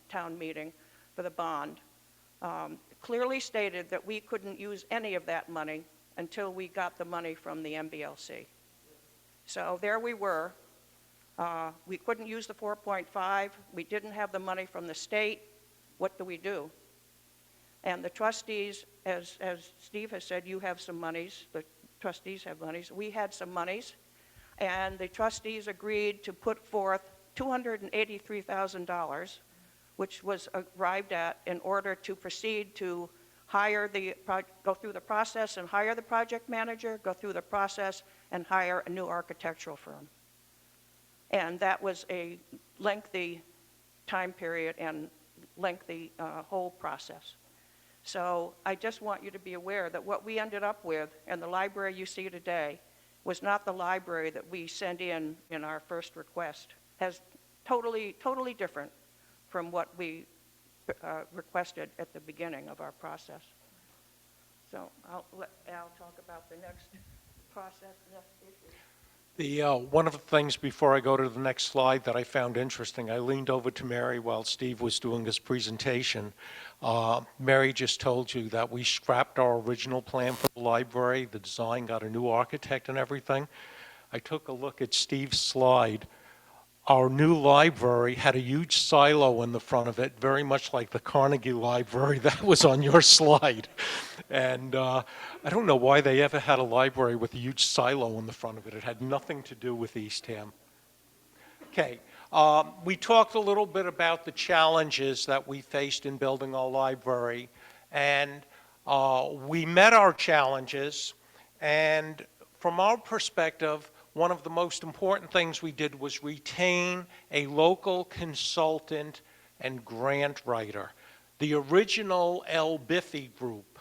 Speaker 3: town meeting for the bond clearly stated that we couldn't use any of that money until we got the money from the MBLC. So there we were. We couldn't use the 4.5. We didn't have the money from the state. What do we do? And the trustees, as Steve has said, you have some monies. The trustees have monies. We had some monies. And the trustees agreed to put forth $283,000, which was arrived at in order to proceed to go through the process and hire the project manager, go through the process and hire a new architectural firm. And that was a lengthy time period and lengthy whole process. So I just want you to be aware that what we ended up with and the library you see today was not the library that we sent in our first request. Has totally different from what we requested at the beginning of our process. So I'll let Al talk about the next process, next issue.
Speaker 4: One of the things before I go to the next slide that I found interesting, I leaned over to Mary while Steve was doing his presentation. Mary just told you that we scrapped our original plan for the library, the design, got a new architect and everything. I took a look at Steve's slide. Our new library had a huge silo in the front of it, very much like the Carnegie Library that was on your slide. And I don't know why they ever had a library with a huge silo in the front of it. It had nothing to do with Eastham. Okay, we talked a little bit about the challenges that we faced in building our library, and we met our challenges, And from our perspective, one of the most important things we did was retain a local consultant and grant writer. The original El Biffy group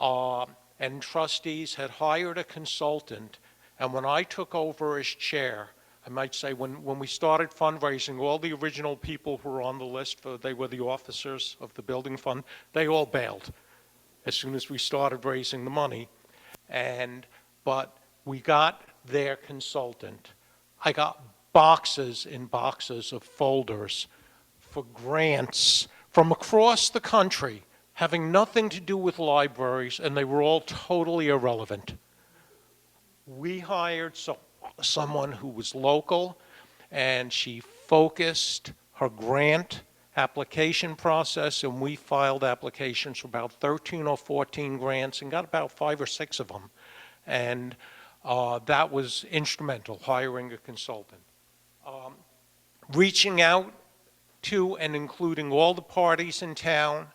Speaker 4: and trustees had hired a consultant, and when I took over as chair, I might say when we started fundraising, all the original people who were on the list, they were the officers of the building fund, they all bailed as soon as we started raising the money. But we got their consultant. I got boxes and boxes of folders for grants from across the country having nothing to do with libraries, and they were all totally irrelevant. We hired someone who was local, and she focused her grant application process, and we filed applications for about 13 or 14 grants and got about 5 or 6 of them. And that was instrumental, hiring a consultant. Reaching out to and including all the parties in town,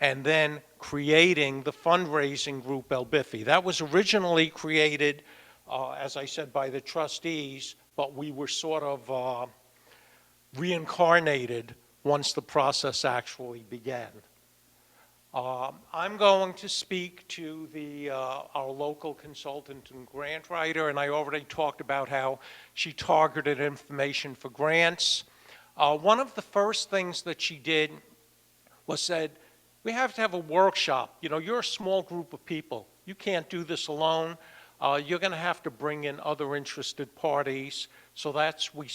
Speaker 4: and then creating the fundraising group El Biffy. That was originally created, as I said, by the trustees, but we were sort of reincarnated once the process actually began. I'm going to speak to our local consultant and grant writer, and I already talked about how she targeted information for grants. One of the first things that she did was said, we have to have a workshop. You know, you're a small group of people. You can't do this alone. You're going to have to bring in other interested parties. So we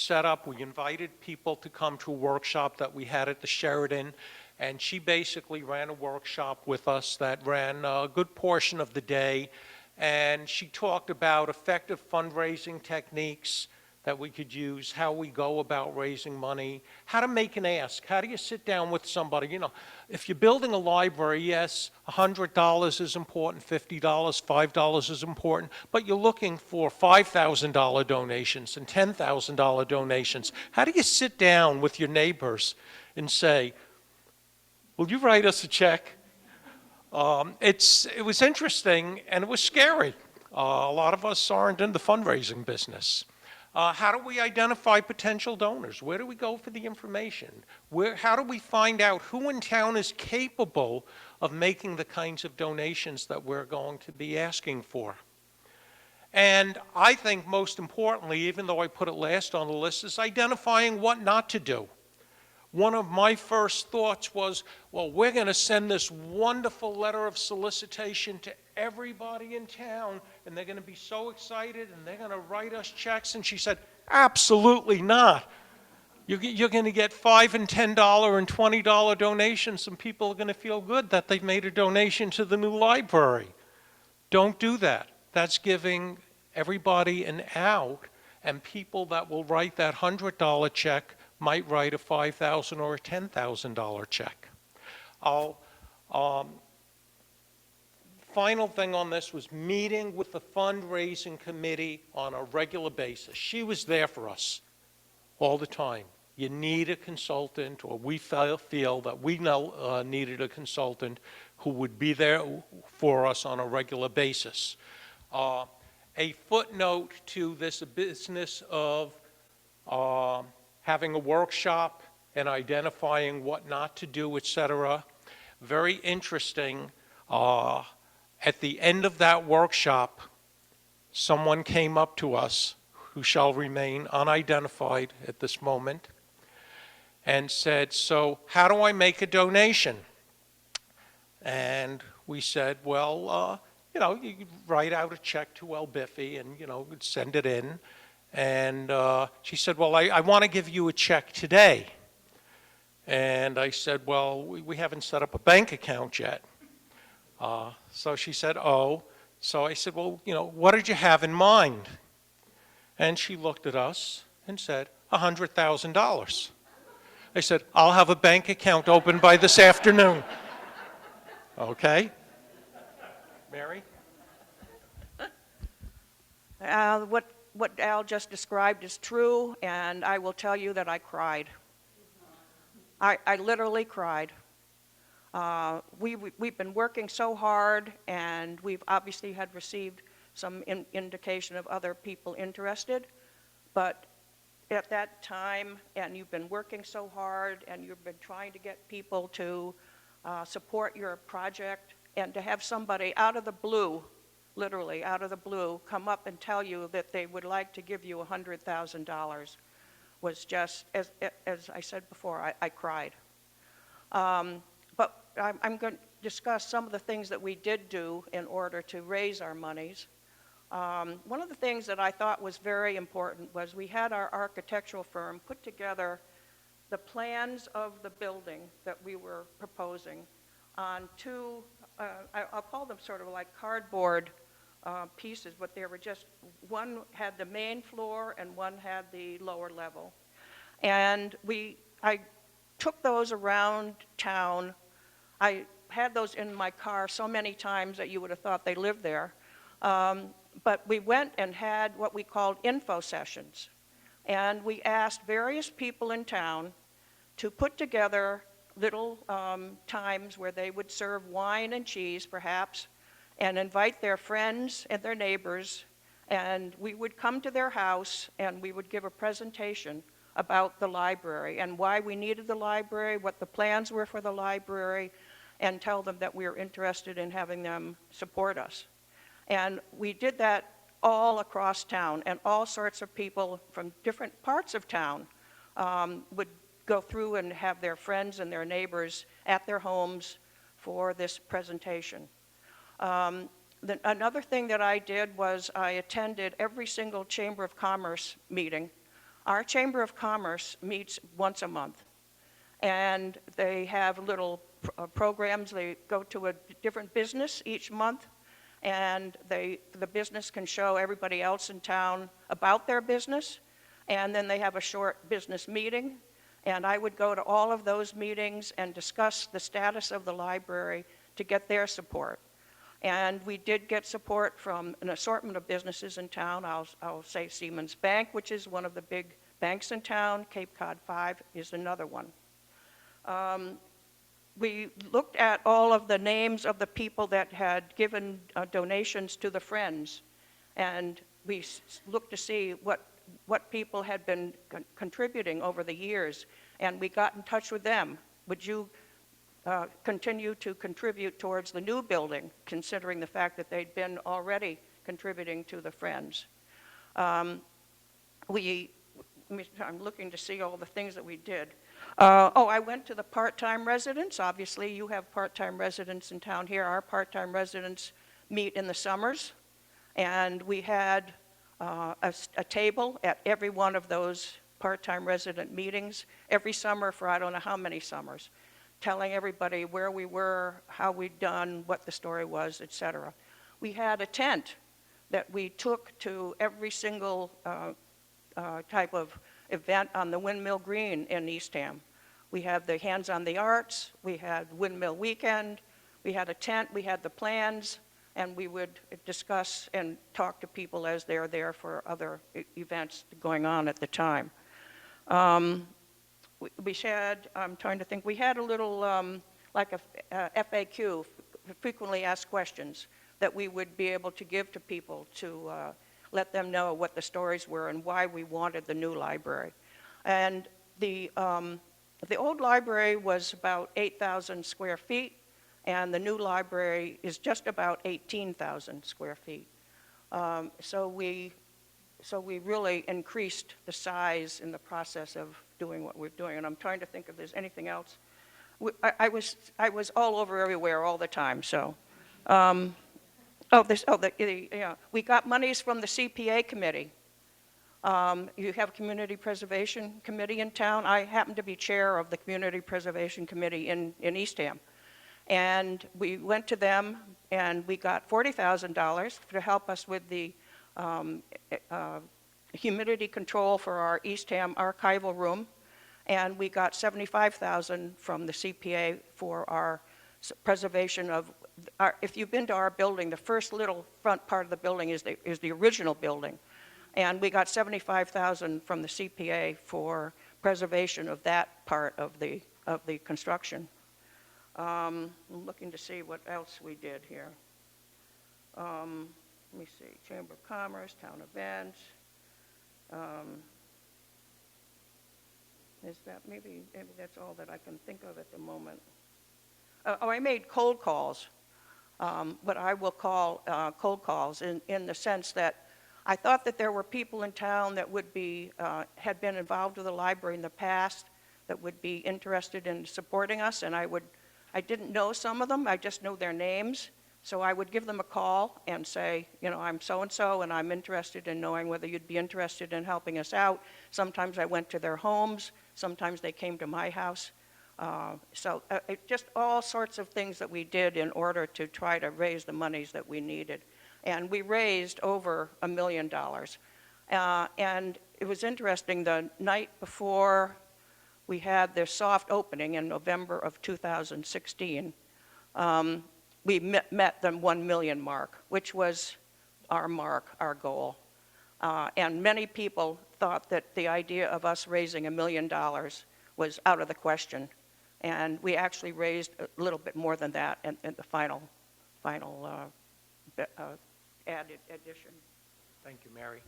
Speaker 4: invited people to come to a workshop that we had at the Sheridan, and she basically ran a workshop with us that ran a good portion of the day, and she talked about effective fundraising techniques that we could use, how we go about raising money, how to make an ask. How do you sit down with somebody? You know, if you're building a library, yes, $100 is important, $50, $5 is important, but you're looking for $5,000 donations and $10,000 donations. How do you sit down with your neighbors and say, will you write us a check? It was interesting and it was scary. A lot of us aren't in the fundraising business. How do we identify potential donors? Where do we go for the information? How do we find out who in town is capable of making the kinds of donations that we're going to be asking for? And I think most importantly, even though I put it last on the list, is identifying what not to do. One of my first thoughts was, well, we're going to send this wonderful letter of solicitation to everybody in town, and they're going to be so excited, and they're going to write us checks. And she said, absolutely not. You're going to get $5 and $10 and $20 donations, and people are going to feel good that they've made a donation to the new library. Don't do that. That's giving everybody an out, and people that will write that $100 check might write a $5,000 or a $10,000 check. Final thing on this was meeting with the fundraising committee on a regular basis. She was there for us all the time. You need a consultant, or we feel that we needed a consultant who would be there for us on a regular basis. A footnote to this business of having a workshop and identifying what not to do, etc. Very interesting. At the end of that workshop, someone came up to us, who shall remain unidentified at this moment, and said, so how do I make a donation? And we said, well, you could write out a check to El Biffy and, send it in. And she said, well, I want to give you a check today. And I said, well, we haven't set up a bank account yet. So she said, oh. So I said, well, what did you have in mind? And she looked at us and said, $100,000. I said, I'll have a bank account open by this afternoon. Okay? Mary?
Speaker 3: What Al just described is true, and I will tell you that I cried. I literally cried. We've been working so hard, and we've obviously had received some indication of other people interested. But at that time, and you've been working so hard, and you've been trying to get people to support your project, and to have somebody out of the blue, literally out of the blue, come up and tell you that they would like to give you $100,000 was just, as I said before, I cried. But I'm going to discuss some of the things that we did do in order to raise our monies. One of the things that I thought was very important was we had our architectural firm put together the plans of the building that we were proposing on two, I'll call them sort of like cardboard pieces, but they were just, one had the main floor and one had the lower level. And I took those around town. I had those in my car so many times that you would have thought they lived there. But we went and had what we called info sessions. And we asked various people in town to put together little times where they would serve wine and cheese, perhaps, and invite their friends and their neighbors. And we would come to their house and we would give a presentation about the library and why we needed the library, what the plans were for the library, and tell them that we were interested in having them support us. And we did that all across town, and all sorts of people from different parts of town would go through and have their friends and their neighbors at their homes for this presentation. Another thing that I did was I attended every single Chamber of Commerce meeting. Our Chamber of Commerce meets once a month, and they have little programs. They go to a different business each month, and the business can show everybody else in town about their business, and then they have a short business meeting. And I would go to all of those meetings and discuss the status of the library to get their support. And we did get support from an assortment of businesses in town. I'll say Siemens Bank, which is one of the big banks in town. Cape Cod 5 is another one. We looked at all of the names of the people that had given donations to the Friends, and we looked to see what people had been contributing over the years, and we got in touch with them. Would you continue to contribute towards the new building, considering the fact that they'd been already contributing to the Friends? I'm looking to see all the things that we did. I went to the part-time residents. Obviously, you have part-time residents in town here. Our part-time residents meet in the summers, and we had a table at every one of those part-time resident meetings every summer for I don't know how many summers, telling everybody where we were, how we'd done, what the story was, etc. We had a tent that we took to every single type of event on the Windmill Green in Eastham. We had the Hands on the Arts, we had Windmill Weekend, we had a tent, we had the plans, and we would discuss and talk to people as they're there for other events going on at the time. We had, I'm trying to think, we had a little, like a FAQ, frequently asked questions, that we would be able to give to people to let them know what the stories were and why we wanted the new library. And the old library was about 8,000 square feet, and the new library is just about 18,000 square feet. So we really increased the size in the process of doing what we're doing. And I'm trying to think if there's anything else. I was all over everywhere all the time. So, we got monies from the CPA committee. You have a community preservation committee in town. I happen to be chair of the community preservation committee in Eastham. And we went to them and we got $40,000 to help us with the humidity control for our Eastham archival room. And we got $75,000 from the CPA for our preservation of if you've been to our building, the first little front part of the building is the original building. And we got $75,000 from the CPA for preservation of that part of the construction. I'm looking to see what else we did here. let me see, Chamber of Commerce, town events. Is that, maybe that's all that I can think of at the moment. Oh, I made cold calls, what I will call cold calls in the sense that I thought that there were people in town that would be, had been involved with the library in the past that would be interested in supporting us, and I didn't know some of them, I just knew their names, so I would give them a call and say, you know, I'm so-and-so, and I'm interested in knowing whether you'd be interested in helping us out. Sometimes I went to their homes, sometimes they came to my house. Just all sorts of things that we did in order to try to raise the monies that we needed. And we raised over $1 million. And it was interesting, the night before we had the soft opening in November of 2016, we met the 1 million mark, which was our goal. And many people thought that the idea of us raising $1 million was out of the question. And we actually raised a little bit more than that in the final added addition.
Speaker 4: Thank you, Mary.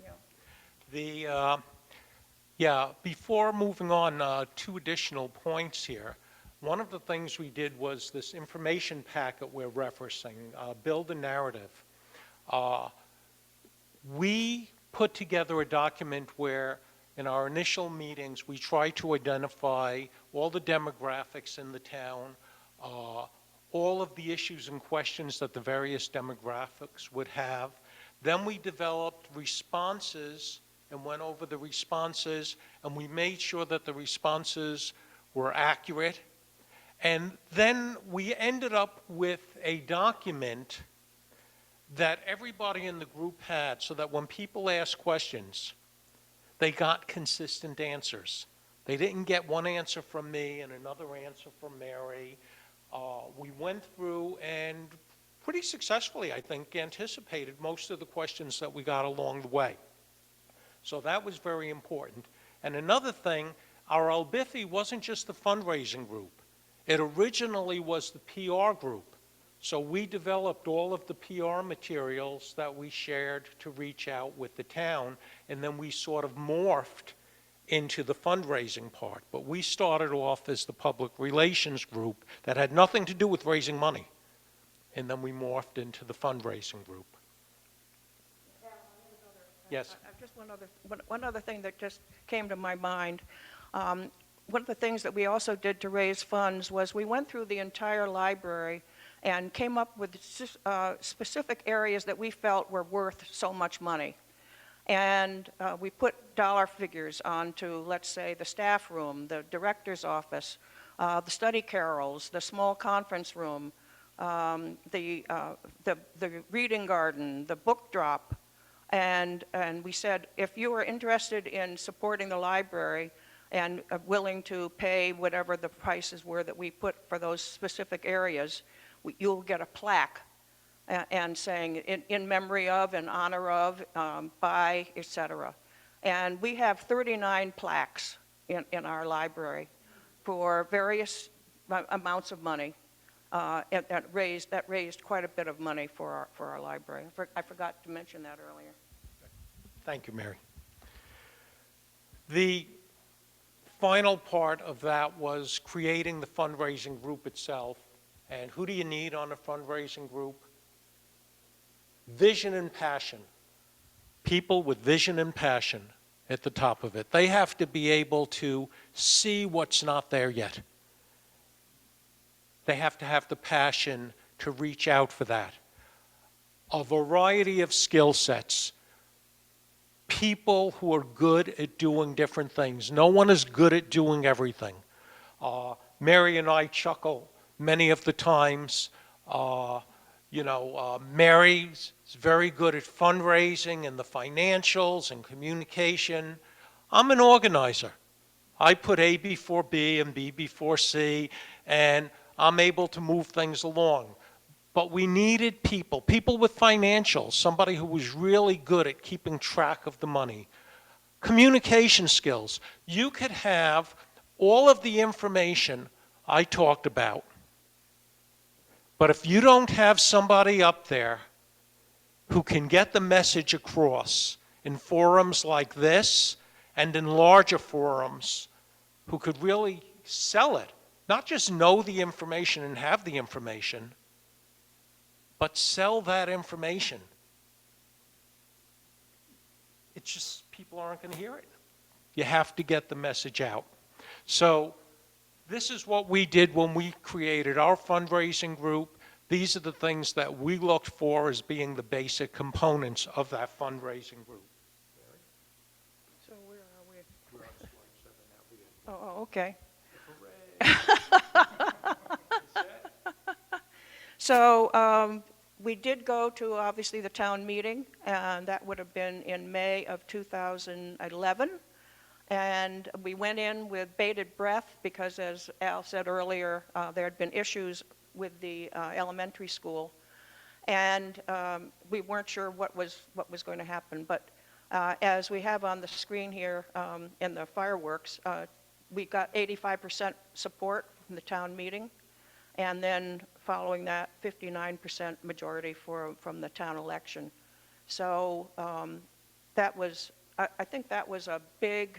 Speaker 3: Yeah.
Speaker 4: Before moving on, two additional points here. One of the things we did was this information packet we're referencing, Build a Narrative. We put together a document where in our initial meetings we try to identify all the demographics in the town, all of the issues and questions that the various demographics would have. Then we developed responses and went over the responses, and we made sure that the responses were accurate. And then we ended up with a document that everybody in the group had, so that when people asked questions, they got consistent answers. They didn't get one answer from me and another answer from Mary. We went through and pretty successfully, I think, anticipated most of the questions that we got along the way. So that was very important. And another thing, our Albithi wasn't just the fundraising group. It originally was the PR group. So we developed all of the PR materials that we shared to reach out with the town, and then we sort of morphed into the fundraising part. But we started off as the public relations group that had nothing to do with raising money. And then we morphed into the fundraising group. Yes.
Speaker 3: Just one other thing that just came to my mind. One of the things that we also did to raise funds was we went through the entire library and came up with specific areas that we felt were worth so much money. And we put dollar figures onto, let's say, the staff room, the director's office, the study carrels, the small conference room, the reading garden, the book drop. And we said, if you are interested in supporting the library and willing to pay whatever the prices were that we put for those specific areas, you'll get a plaque and saying in memory of, in honor of, by, etc. And we have 39 plaques in our library for various amounts of money. That raised quite a bit of money for our library. I forgot to mention that earlier.
Speaker 4: Thank you, Mary. The final part of that was creating the fundraising group itself. And who do you need on a fundraising group? Vision and passion. People with vision and passion at the top of it. They have to be able to see what's not there yet. They have to have the passion to reach out for that. A variety of skill sets. People who are good at doing different things. No one is good at doing everything. Mary and I chuckle many of the times. Mary's very good at fundraising and the financials and communication. I'm an organizer. I put A before B and B before C, and I'm able to move things along. But we needed people with financials, somebody who was really good at keeping track of the money. Communication skills. You could have all of the information I talked about, but if you don't have somebody up there who can get the message across in forums like this and in larger forums, who could really sell it. Not just know the information and have the information, but sell that information. It's just people aren't going to hear it. You have to get the message out. So this is what we did when we created our fundraising group. These are the things that we looked for as being the basic components of that fundraising group.
Speaker 3: So where are we? Oh, okay. So we did go to, obviously, the town meeting, and that would have been in May of 2011. And we went in with bated breath because, as Al said earlier, there had been issues with the elementary school. And we weren't sure what was going to happen. But as we have on the screen here in the fireworks, we got 85% support from the town meeting. And then following that, 59% majority from the town election. So that was, I think that was a big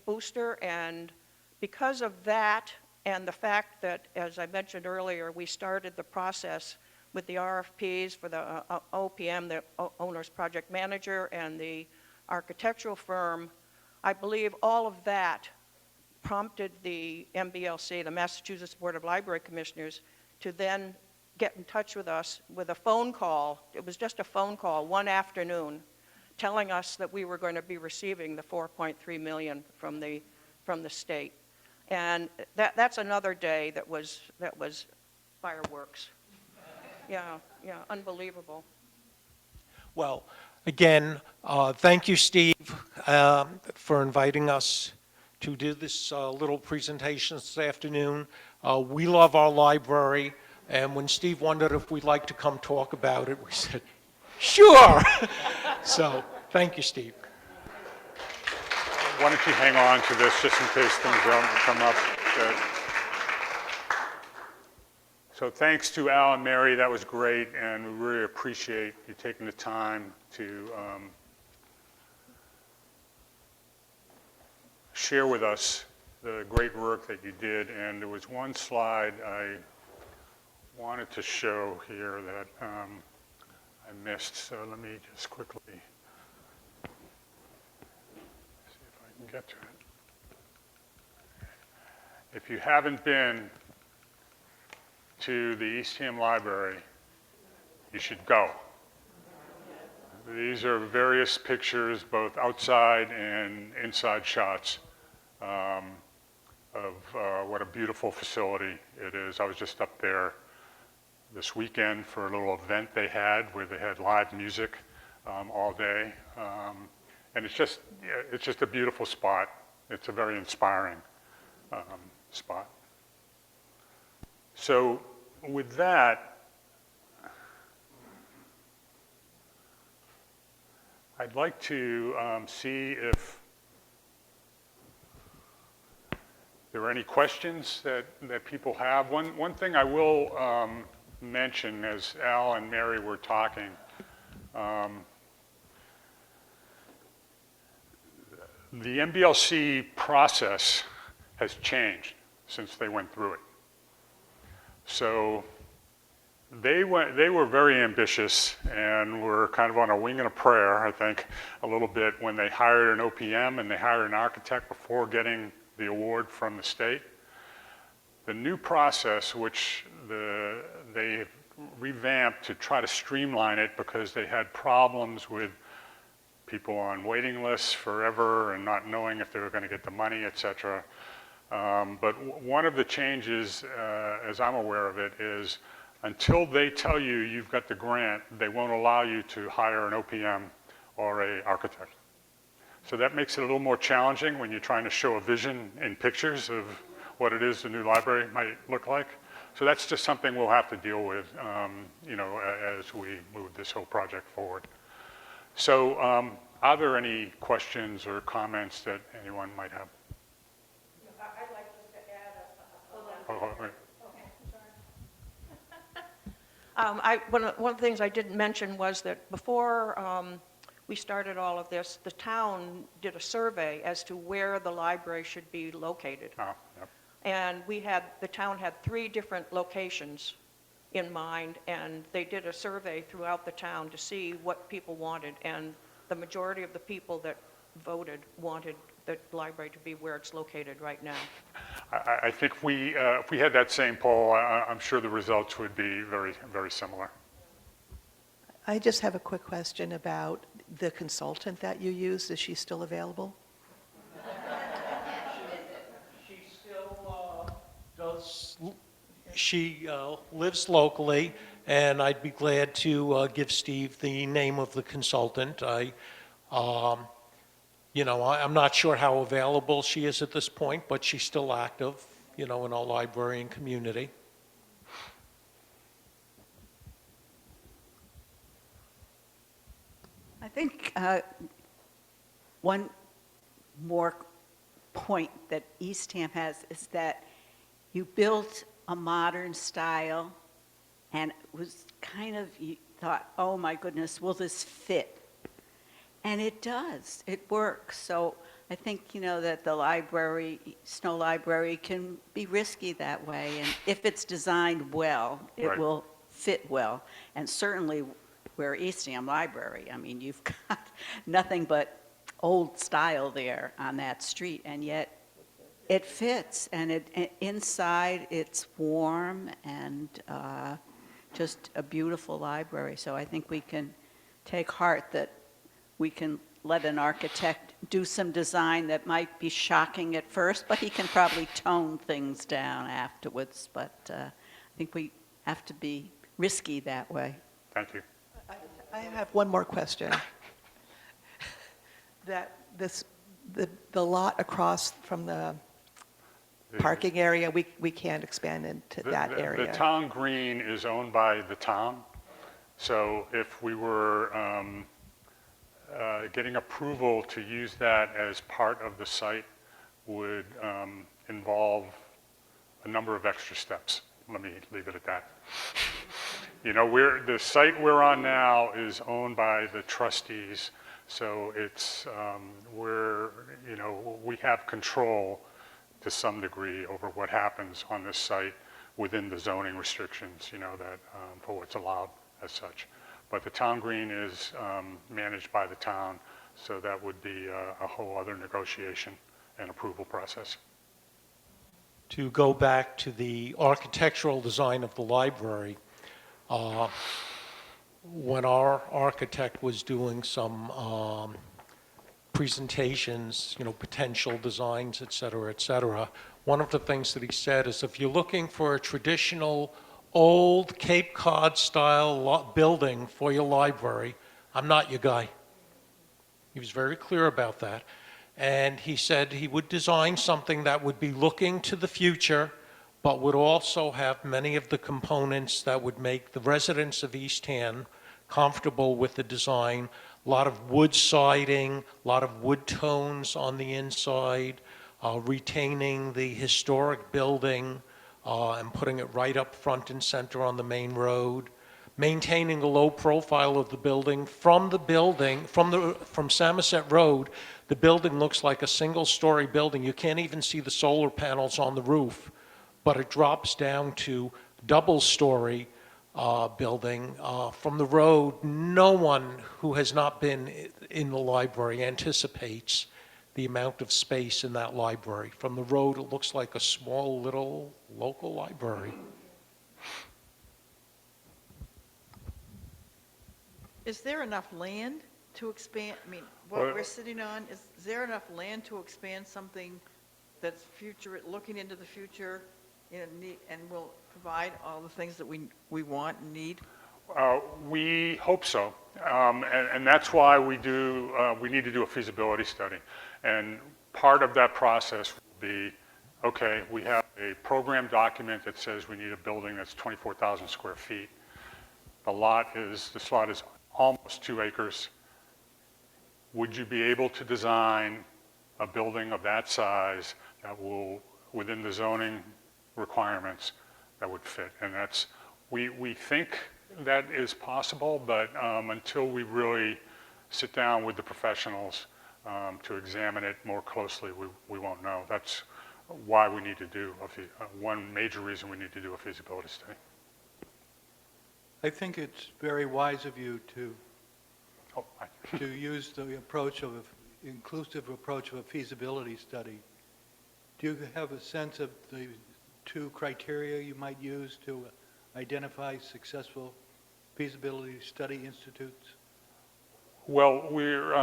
Speaker 3: booster. And because of that, and the fact that, as I mentioned earlier, we started the process with the RFPs for the OPM, the owner's project manager, and the architectural firm, I believe all of that prompted the MBLC, the Massachusetts Board of Library Commissioners, to then get in touch with us with a phone call. It was just a phone call one afternoon telling us that we were going to be receiving the $4.3 million from the state. And that's another day that was fireworks. Yeah, unbelievable.
Speaker 4: Well, again, thank you, Steve, for inviting us to do this little presentation this afternoon. We love our library, and when Steve wondered if we'd like to come talk about it, we said, sure. So, thank you, Steve.
Speaker 2: Why don't you hang on to this just in case things don't come up. So thanks to Al and Mary, that was great, and we really appreciate you taking the time to share with us the great work that you did. And there was one slide I wanted to show here that I missed, so let me just quickly see if I can get to it. If you haven't been to the Eastham Library, you should go. These are various pictures, both outside and inside shots, of what a beautiful facility it is. I was just up there this weekend for a little event they had where they had live music all day. And it's just a beautiful spot. It's a very inspiring spot. So with that, I'd like to see if there are any questions that people have. One thing I will mention as Al and Mary were talking, the MBLC process has changed since they went through it. So they were very ambitious and were kind of on a wing and a prayer, I think, a little bit when they hired an OPM and they hired an architect before getting the award from the state. The new process, which they revamped to try to streamline it because they had problems with people on waiting lists forever and not knowing if they were going to get the money, et cetera. But one of the changes, as I'm aware of it, is until they tell you you've got the grant, they won't allow you to hire an OPM or an architect. So that makes it a little more challenging when you're trying to show a vision in pictures of what it is the new library might look like. So that's just something we'll have to deal with, as we move this whole project forward. So are there any questions or comments that anyone might have?
Speaker 3: I'd like just to add hold on.
Speaker 2: Oh, right.
Speaker 3: Okay, One of the things I didn't mention was that before we started all of this, the town did a survey as to where the library should be located.
Speaker 2: Oh, yep.
Speaker 3: And the town had 3 different locations in mind, and they did a survey throughout the town to see what people wanted. And the majority of the people that voted wanted the library to be where it's located right now.
Speaker 2: I think if we had that same poll, I'm sure the results would be very, very similar.
Speaker 5: I just have a quick question about the consultant that you used. Is she still available?
Speaker 4: She still does, she lives locally, and I'd be glad to give Steve the name of the consultant. I'm not sure how available she is at this point, but she's still active, in our library and community.
Speaker 6: I think one more point that Eastham has is that you built a modern style, and it was kind of, you thought, oh my goodness, will this fit? And it does, it works. So I think, that the library, Snow Library, can be risky that way. And if it's designed well, it
Speaker 2: Right.
Speaker 6: will fit well. And certainly we're Eastham Library. I mean, you've got nothing but old style there on that street, and yet it fits. And inside it's warm and just a beautiful library. So I think we can take heart that we can let an architect do some design that might be shocking at first, but he can probably tone things down afterwards. But I think we have to be risky that way.
Speaker 2: Thank you.
Speaker 5: I have one more question. That the lot across from the parking area, we can't expand into that area.
Speaker 2: The town green is owned by the town. So if we were getting approval to use that as part of the site would involve a number of extra steps. Let me leave it at that. The site we're on now is owned by the trustees, so it's we have control to some degree over what happens on this site within the zoning restrictions, that for what's allowed as such. But the town green is managed by the town, so that would be a whole other negotiation and approval process.
Speaker 4: To go back to the architectural design of the library, when our architect was doing some presentations, potential designs, et cetera, one of the things that he said is if you're looking for a traditional old Cape Cod style building for your library, I'm not your guy. He was very clear about that. And he said he would design something that would be looking to the future, but would also have many of the components that would make the residents of Eastham comfortable with the design. A lot of wood siding, a lot of wood tones on the inside, retaining the historic building, and putting it right up front and center on the main road, maintaining the low profile of the building. From Samoset Road, the building looks like a single-story building. You can't even see the solar panels on the roof, but it drops down to double-story building. From the road, no one who has not been in the library anticipates the amount of space in that library. From the road, it looks like a small little local library.
Speaker 7: Is there enough land to expand? I mean, what we're sitting on, is there enough land to expand something that's looking into the future, and will provide all the things that we want and need?
Speaker 2: We hope so, and that's why we need to do a feasibility study. And part of that process will be, okay, we have a program document that says we need a building that's 24,000 square feet. This lot is almost 2 acres. Would you be able to design a building of that size that will, within the zoning requirements, that would fit? And we think that is possible, but until we really sit down with the professionals to examine it more closely, we won't know. That's why we need to do, one major reason we need to do a feasibility study.
Speaker 8: I think it's very wise of you to
Speaker 2: Oh,
Speaker 8: to use the approach of inclusive approach of a feasibility study. Do you have a sense of the two criteria you might use to identify successful feasibility study institutes?
Speaker 2: Well, we're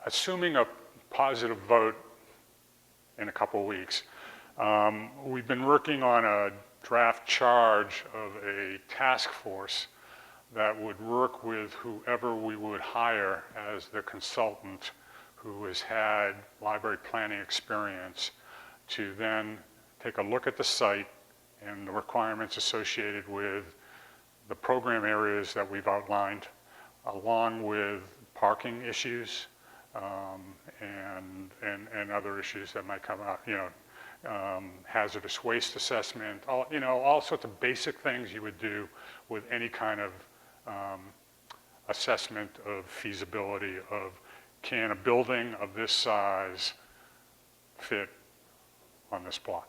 Speaker 2: assuming a positive vote in a couple of weeks. We've been working on a draft charge of a task force that would work with whoever we would hire as the consultant who has had library planning experience to then take a look at the site and the requirements associated with the program areas that we've outlined, along with parking issues and other issues that might come up, hazardous waste assessment, all sorts of basic things you would do with any kind of assessment of feasibility of, can a building of this size fit on this plot?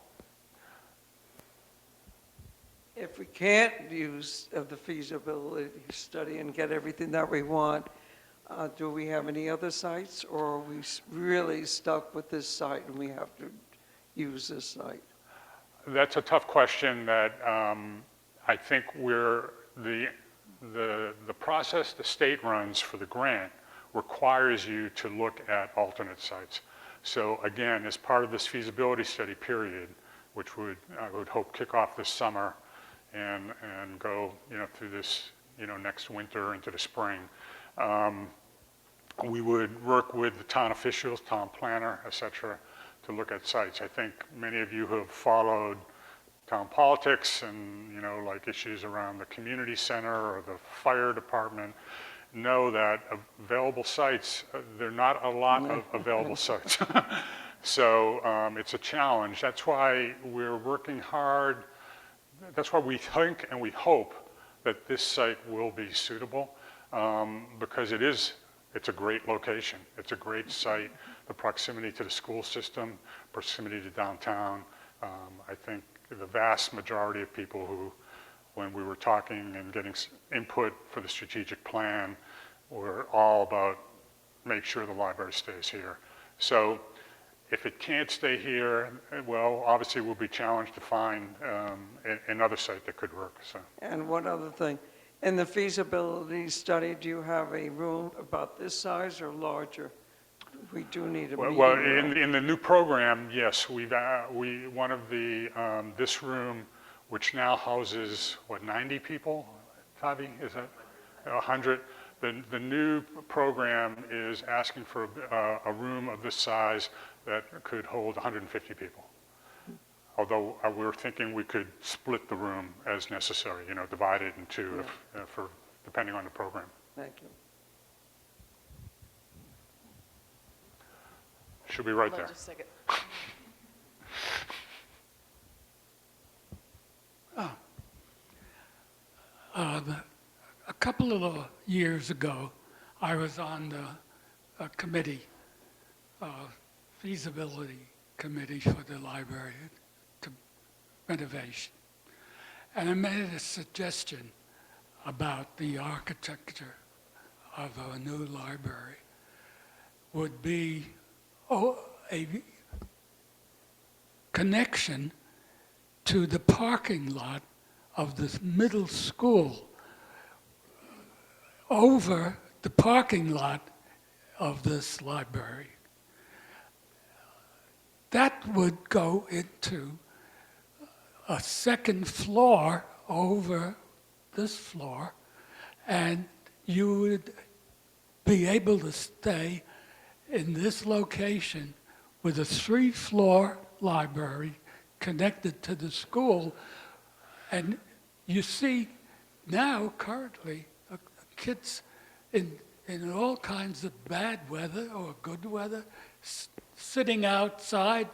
Speaker 9: If we can't use of the feasibility study and get everything that we want, do we have any other sites, or are we really stuck with this site and we have to use this site?
Speaker 2: That's a tough question that I think the process the state runs for the grant requires you to look at alternate sites. So again, as part of this feasibility study period, which I would hope kick off this summer and go through this next winter into the spring, we would work with the town officials, town planner, et cetera, to look at sites. I think many of you who have followed town politics and like issues around the community center or the fire department know that available sites, there are not a lot of available sites. So it's a challenge. That's why we're working hard. That's why we think and we hope that this site will be suitable because it's a great location. It's a great site. The proximity to the school system, proximity to downtown. I think the vast majority of people who, when we were talking and getting input for the strategic plan, were all about make sure the library stays here. So if it can't stay here, well, obviously we'll be challenged to find another site that could work. So.
Speaker 9: And one other thing, in the feasibility study, do you have a room about this size or larger? We do need a meeting
Speaker 2: Well,
Speaker 9: room.
Speaker 2: in the new program, yes, one of the this room, which now houses 90 people, Tavi, is that 100? The new program is asking for a room of this size that could hold 150 people. Although we're thinking we could split the room as necessary, divide it in two depending on the program.
Speaker 9: Thank you.
Speaker 2: Should be right
Speaker 7: Hold on
Speaker 2: there.
Speaker 7: just a second.
Speaker 10: A couple of years ago, I was on the feasibility committee for the library to renovation. And I made a suggestion about the architecture of a new library would be a connection to the parking lot of the middle school over the parking lot of this library. That would go into a second floor over this floor, and you would be able to stay in this location with a 3-floor library connected to the school. And you see now, currently, kids in all kinds of bad weather or good weather sitting outside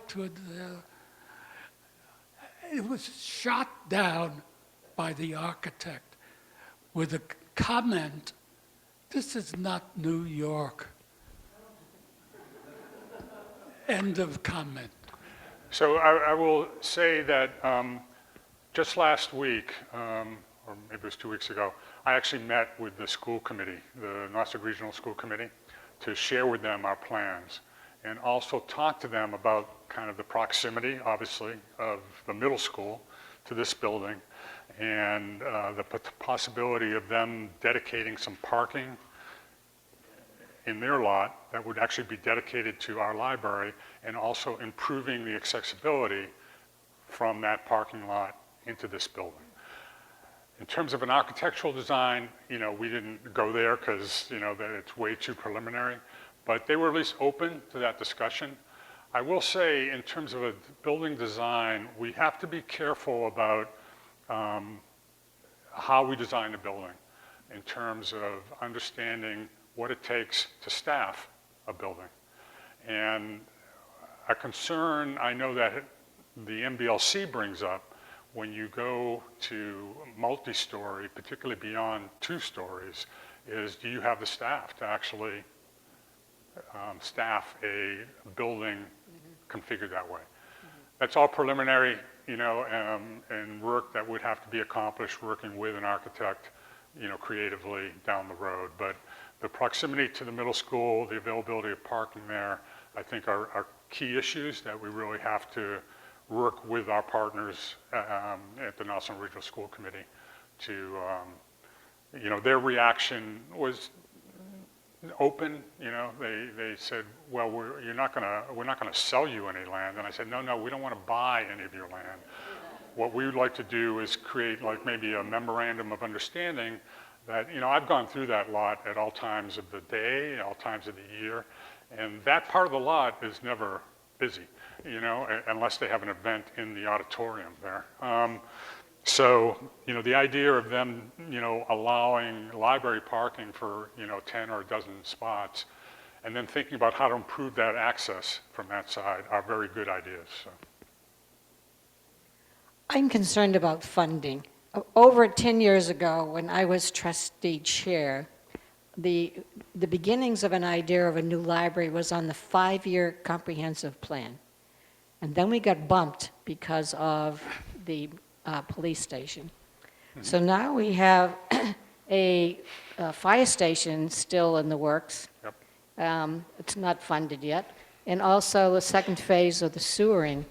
Speaker 10: it was shot down by the architect. with a comment, this is not New York. End of comment.
Speaker 2: So I will say that just last week, or maybe it was 2 weeks ago, I actually met with the school committee, the Nossig Regional School Committee, to share with them our plans and also talk to them about kind of the proximity, obviously, of the middle school to this building and the possibility of them dedicating some parking in their lot that would actually be dedicated to our library, and also improving the accessibility from that parking lot into this building. In terms of an architectural design, we didn't go there because, that it's way too preliminary, but they were at least open to that discussion. I will say, in terms of a building design, we have to be careful about how we design the building in terms of understanding what it takes to staff a building. And a concern I know that the MBLC brings up when you go to multi-story, particularly beyond 2 stories, is do you have the staff to actually staff a building configured that way? That's all preliminary, and work that would have to be accomplished working with an architect, creatively down the road. But the proximity to the middle school, the availability of parking there, I think are key issues that we really have to work with our partners at the Nelson Regional School Committee to, their reaction was open. They said, well, we're not gonna sell you any land. And I said, no, we don't want to buy any of your land. What we would like to do is create like maybe a memorandum of understanding that, I've gone through that lot at all times of the day, all times of the year, and that part of the lot is never busy, unless they have an event in the auditorium there. So, the idea of them, allowing library parking for, 10 or a dozen spots, and then thinking about how to improve that access from that side are very good ideas. So.
Speaker 11: I'm concerned about funding. Over 10 years ago, when I was trustee chair, the beginnings of an idea of a new library was on the 5-year comprehensive plan. And then we got bumped because of the police station. So now we have a fire station still in the works.
Speaker 2: Yep.
Speaker 11: It's not funded yet. And also the second phase of the sewering.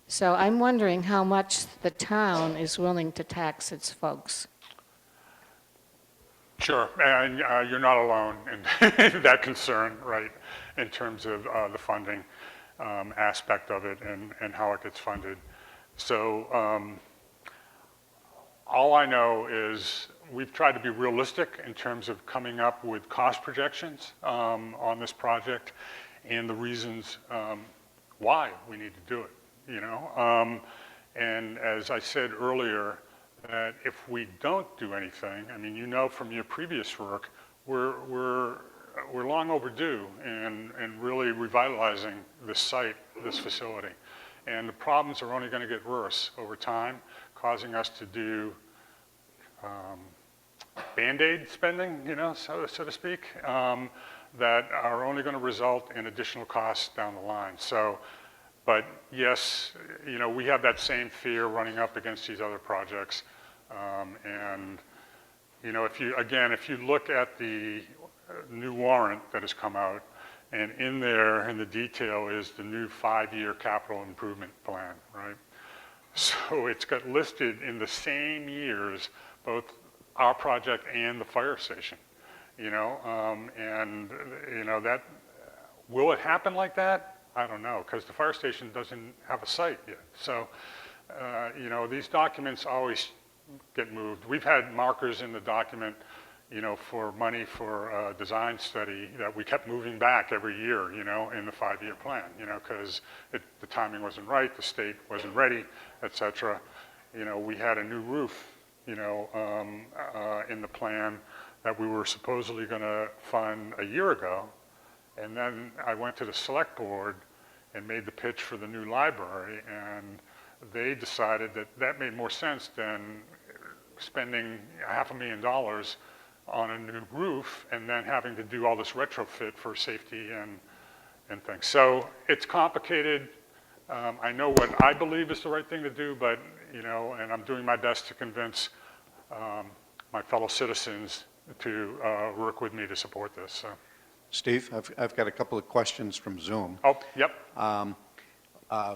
Speaker 11: So I'm wondering how much the town is willing to tax its folks.
Speaker 2: Sure, and you're not alone in that concern, right, in terms of the funding aspect of it and how it gets funded. So all I know is we've tried to be realistic in terms of coming up with cost projections on this project and the reasons why we need to do it, and as I said earlier, that if we don't do anything, I mean, from your previous work, we're long overdue in really revitalizing this site, this facility. And the problems are only going to get worse over time, causing us to do Band-Aid spending, so to speak, that are only going to result in additional costs down the line. So, but yes, we have that same fear running up against these other projects. And, if you look at the new warrant that has come out, and in there, in the detail, is the new 5-year capital improvement plan, right? So it's got listed in the same years, both our project and the fire station, and, that, will it happen like that? I don't know, because the fire station doesn't have a site yet. So, these documents always get moved. We've had markers in the document, for money for a design study that we kept moving back every year, in the 5-year plan, because the timing wasn't right, the state wasn't ready, et cetera. We had a new roof, in the plan that we were supposedly going to fund a year ago. And then I went to the select board and made the pitch for the new library, and they decided that made more sense than spending $500,000 on a new roof and then having to do all this retrofit for safety and things. So it's complicated. I know what I believe is the right thing to do, but, and I'm doing my best to convince my fellow citizens to work with me to support this. So.
Speaker 12: Steve, I've got a couple of questions from Zoom.
Speaker 2: Oh, yep.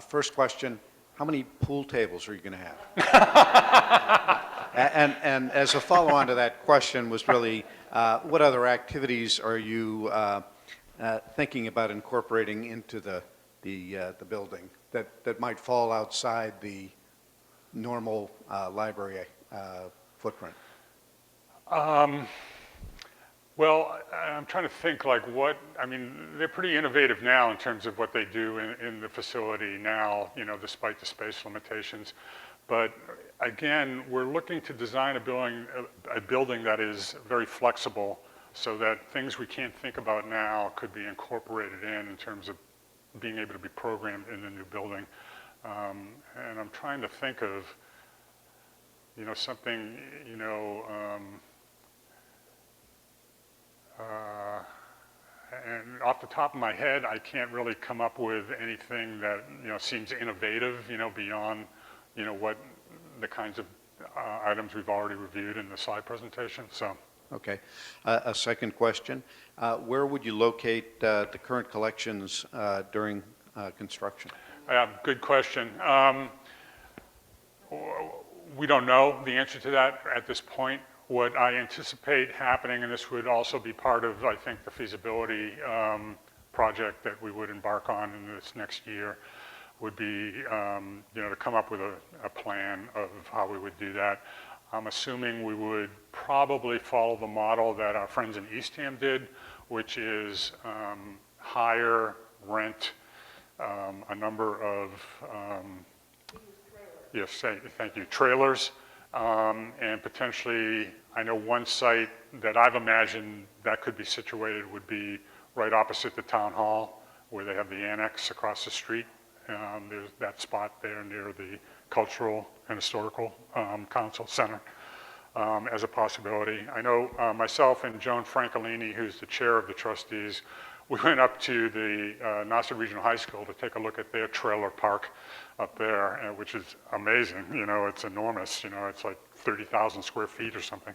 Speaker 12: First question, how many pool tables are you going to have? And as a follow-on to that question was really, what other activities are you thinking about incorporating into the building that might fall outside the normal library footprint?
Speaker 2: Well, I'm trying to think they're pretty innovative now in terms of what they do in the facility now, despite the space limitations. But again, we're looking to design a building that is very flexible so that things we can't think about now could be incorporated in terms of being able to be programmed in the new building. And I'm trying to think of, something, and off the top of my head, I can't really come up with anything that, seems innovative, beyond, what the kinds of items we've already reviewed in the slide presentation, so.
Speaker 12: Okay. A second question. Where would you locate the current collections during construction?
Speaker 2: Good question. We don't know the answer to that at this point. What I anticipate happening, and this would also be part of, I think, the feasibility project that we would embark on in this next year, would be, to come up with a plan of how we would do that. I'm assuming we would probably follow the model that our friends in Eastham did, which is hire, rent a number of, yes, thank you, trailers, and potentially, I know one site that I've imagined that could be situated would be right opposite the town hall, where they have the annex across the street. There's that spot there near the Cultural and Historical Council Center as a possibility. I know myself and Joan Francolini, who's the chair of the trustees, we went up to the Nassau Regional High School to take a look at their trailer park up there, which is amazing. It's enormous. It's like 30,000 square feet or something.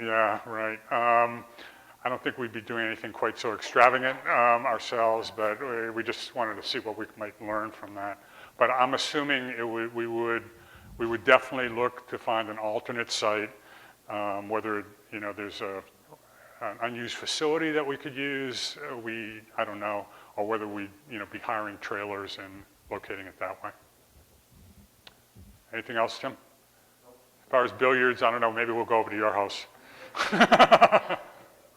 Speaker 2: Yeah, right. I don't think we'd be doing anything quite so extravagant ourselves, but we just wanted to see what we might learn from that. But I'm assuming we would definitely look to find an alternate site, whether there's an unused facility that we could use. I don't know, or whether we be hiring trailers and locating it that way. Anything else, Tim? As far as billiards, I don't know. Maybe we'll go over to your house.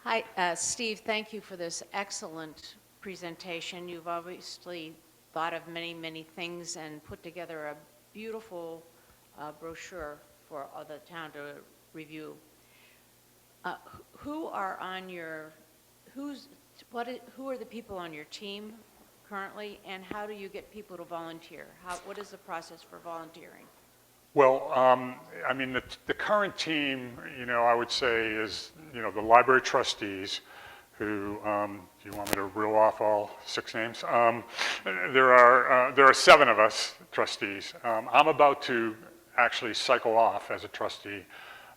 Speaker 13: Hi, Steve, thank you for this excellent presentation. You've obviously thought of many, many things and put together a beautiful brochure for the town to review. Who are the people on your team currently, and how do you get people to volunteer? What is the process for volunteering?
Speaker 2: Well, the current team, I would say is, the library trustees who, do you want me to reel off all 6 names? There are 7 of us trustees. I'm about to actually cycle off as a trustee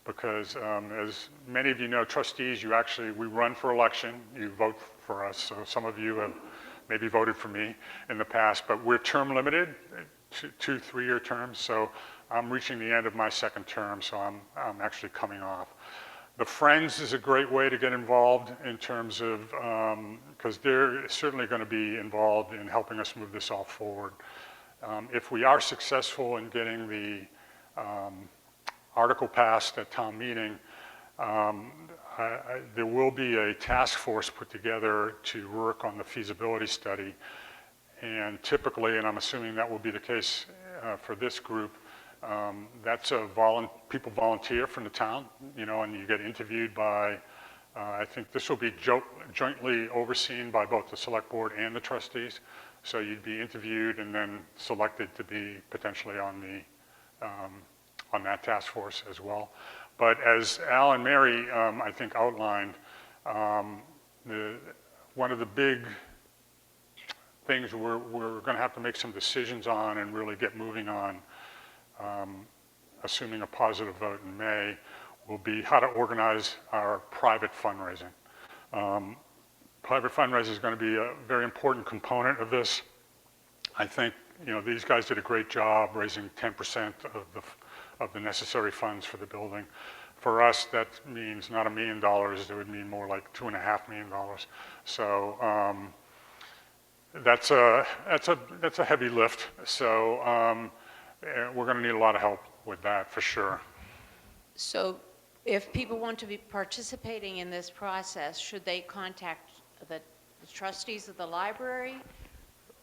Speaker 2: because, as many of you know, trustees, we run for election, you vote for us. So some of you have maybe voted for me in the past, but we're term limited, 2 3-year terms. So I'm reaching the end of my 2nd term, so I'm actually coming off. The Friends is a great way to get involved in terms of, because they're certainly going to be involved in helping us move this all forward. If we are successful in getting the article passed at town meeting, there will be a task force put together to work on the feasibility study. And typically, and I'm assuming that will be the case for this group, that's people volunteer from the town, and you get interviewed by, I think this will be jointly overseen by both the select board and the trustees. So you'd be interviewed and then selected to be potentially on on that task force as well. But as Al and Mary, I think, outlined, one of the big things we're going to have to make some decisions on and really get moving on, assuming a positive vote in May, will be how to organize our private fundraising. Private fundraising is going to be a very important component of this. I think, these guys did a great job raising 10% of the necessary funds for the building. For us, that means not $1 million, it would mean more like $2.5 million. So that's a heavy lift. So we're going to need a lot of help with that for sure.
Speaker 13: So if people want to be participating in this process, should they contact the trustees of the library?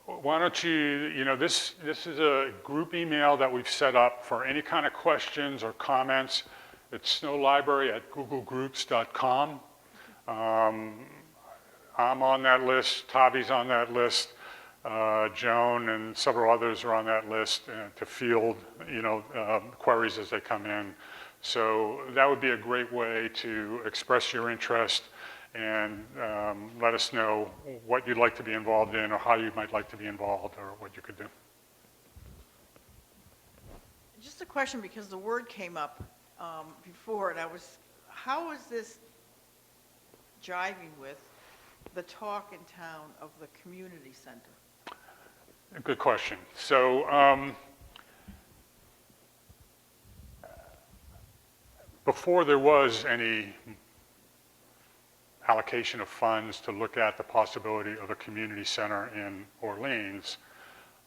Speaker 2: Why don't you, this is a group email that we've set up for any kind of questions or comments. It's snowlibrary@googlegroups.com. I'm on that list, Tavi's on that list, Joan and several others are on that list to field, queries as they come in. So that would be a great way to express your interest and let us know what you'd like to be involved in or how you might like to be involved or what you could do.
Speaker 7: Just a question, because the word came up before, and how is this jiving with the talk in town of the community center?
Speaker 2: Good question. So before there was any allocation of funds to look at the possibility of a community center in Orleans,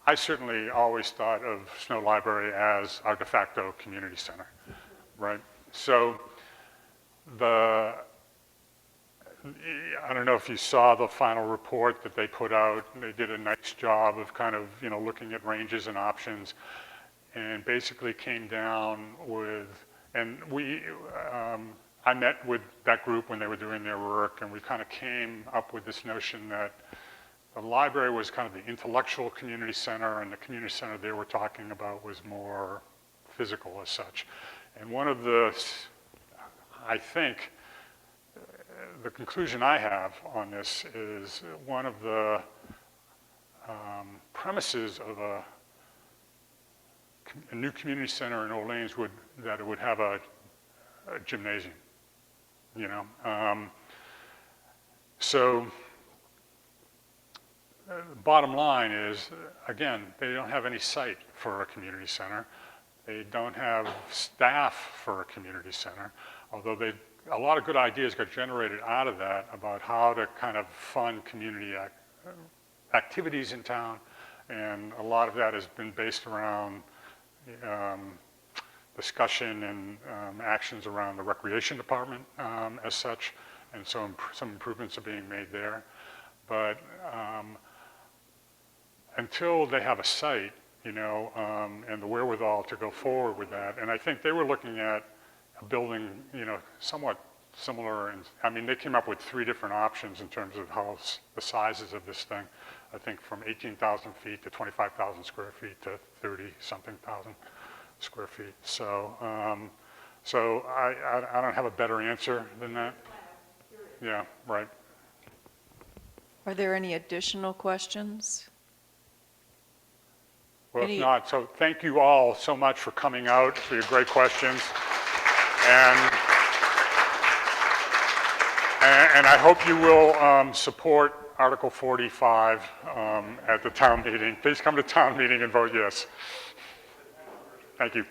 Speaker 2: I certainly always thought of Snow Library as our de facto community center, right? So I don't know if you saw the final report that they put out. They did a nice job of kind of, looking at ranges and options, and basically came down with, and I met with that group when they were doing their work, and we kind of came up with this notion that the library was kind of the intellectual community center, and the community center they were talking about was more physical as such. And one of the, I think, the conclusion I have on this is one of the premises of a new community center in Orleans that it would have a gymnasium, So bottom line is, again, they don't have any site for a community center. They don't have staff for a community center, although a lot of good ideas got generated out of that about how to kind of fund community activities in town, and a lot of that has been based around discussion and actions around the recreation department as such, and so some improvements are being made there. But until they have a site, and the wherewithal to go forward with that, and I think they were looking at a building, somewhat similar, and I mean, they came up with 3 different options in terms of how the sizes of this thing. I think from 18,000 feet to 25,000 square feet to 30-something thousand square feet. So, I don't have a better answer than that. Yeah, right.
Speaker 1: Are there any additional questions?
Speaker 2: Well, if not, so thank you all so much for coming out, for your great questions. And I hope you will support Article 45 at the town meeting. Please come to town meeting and vote yes. Thank you.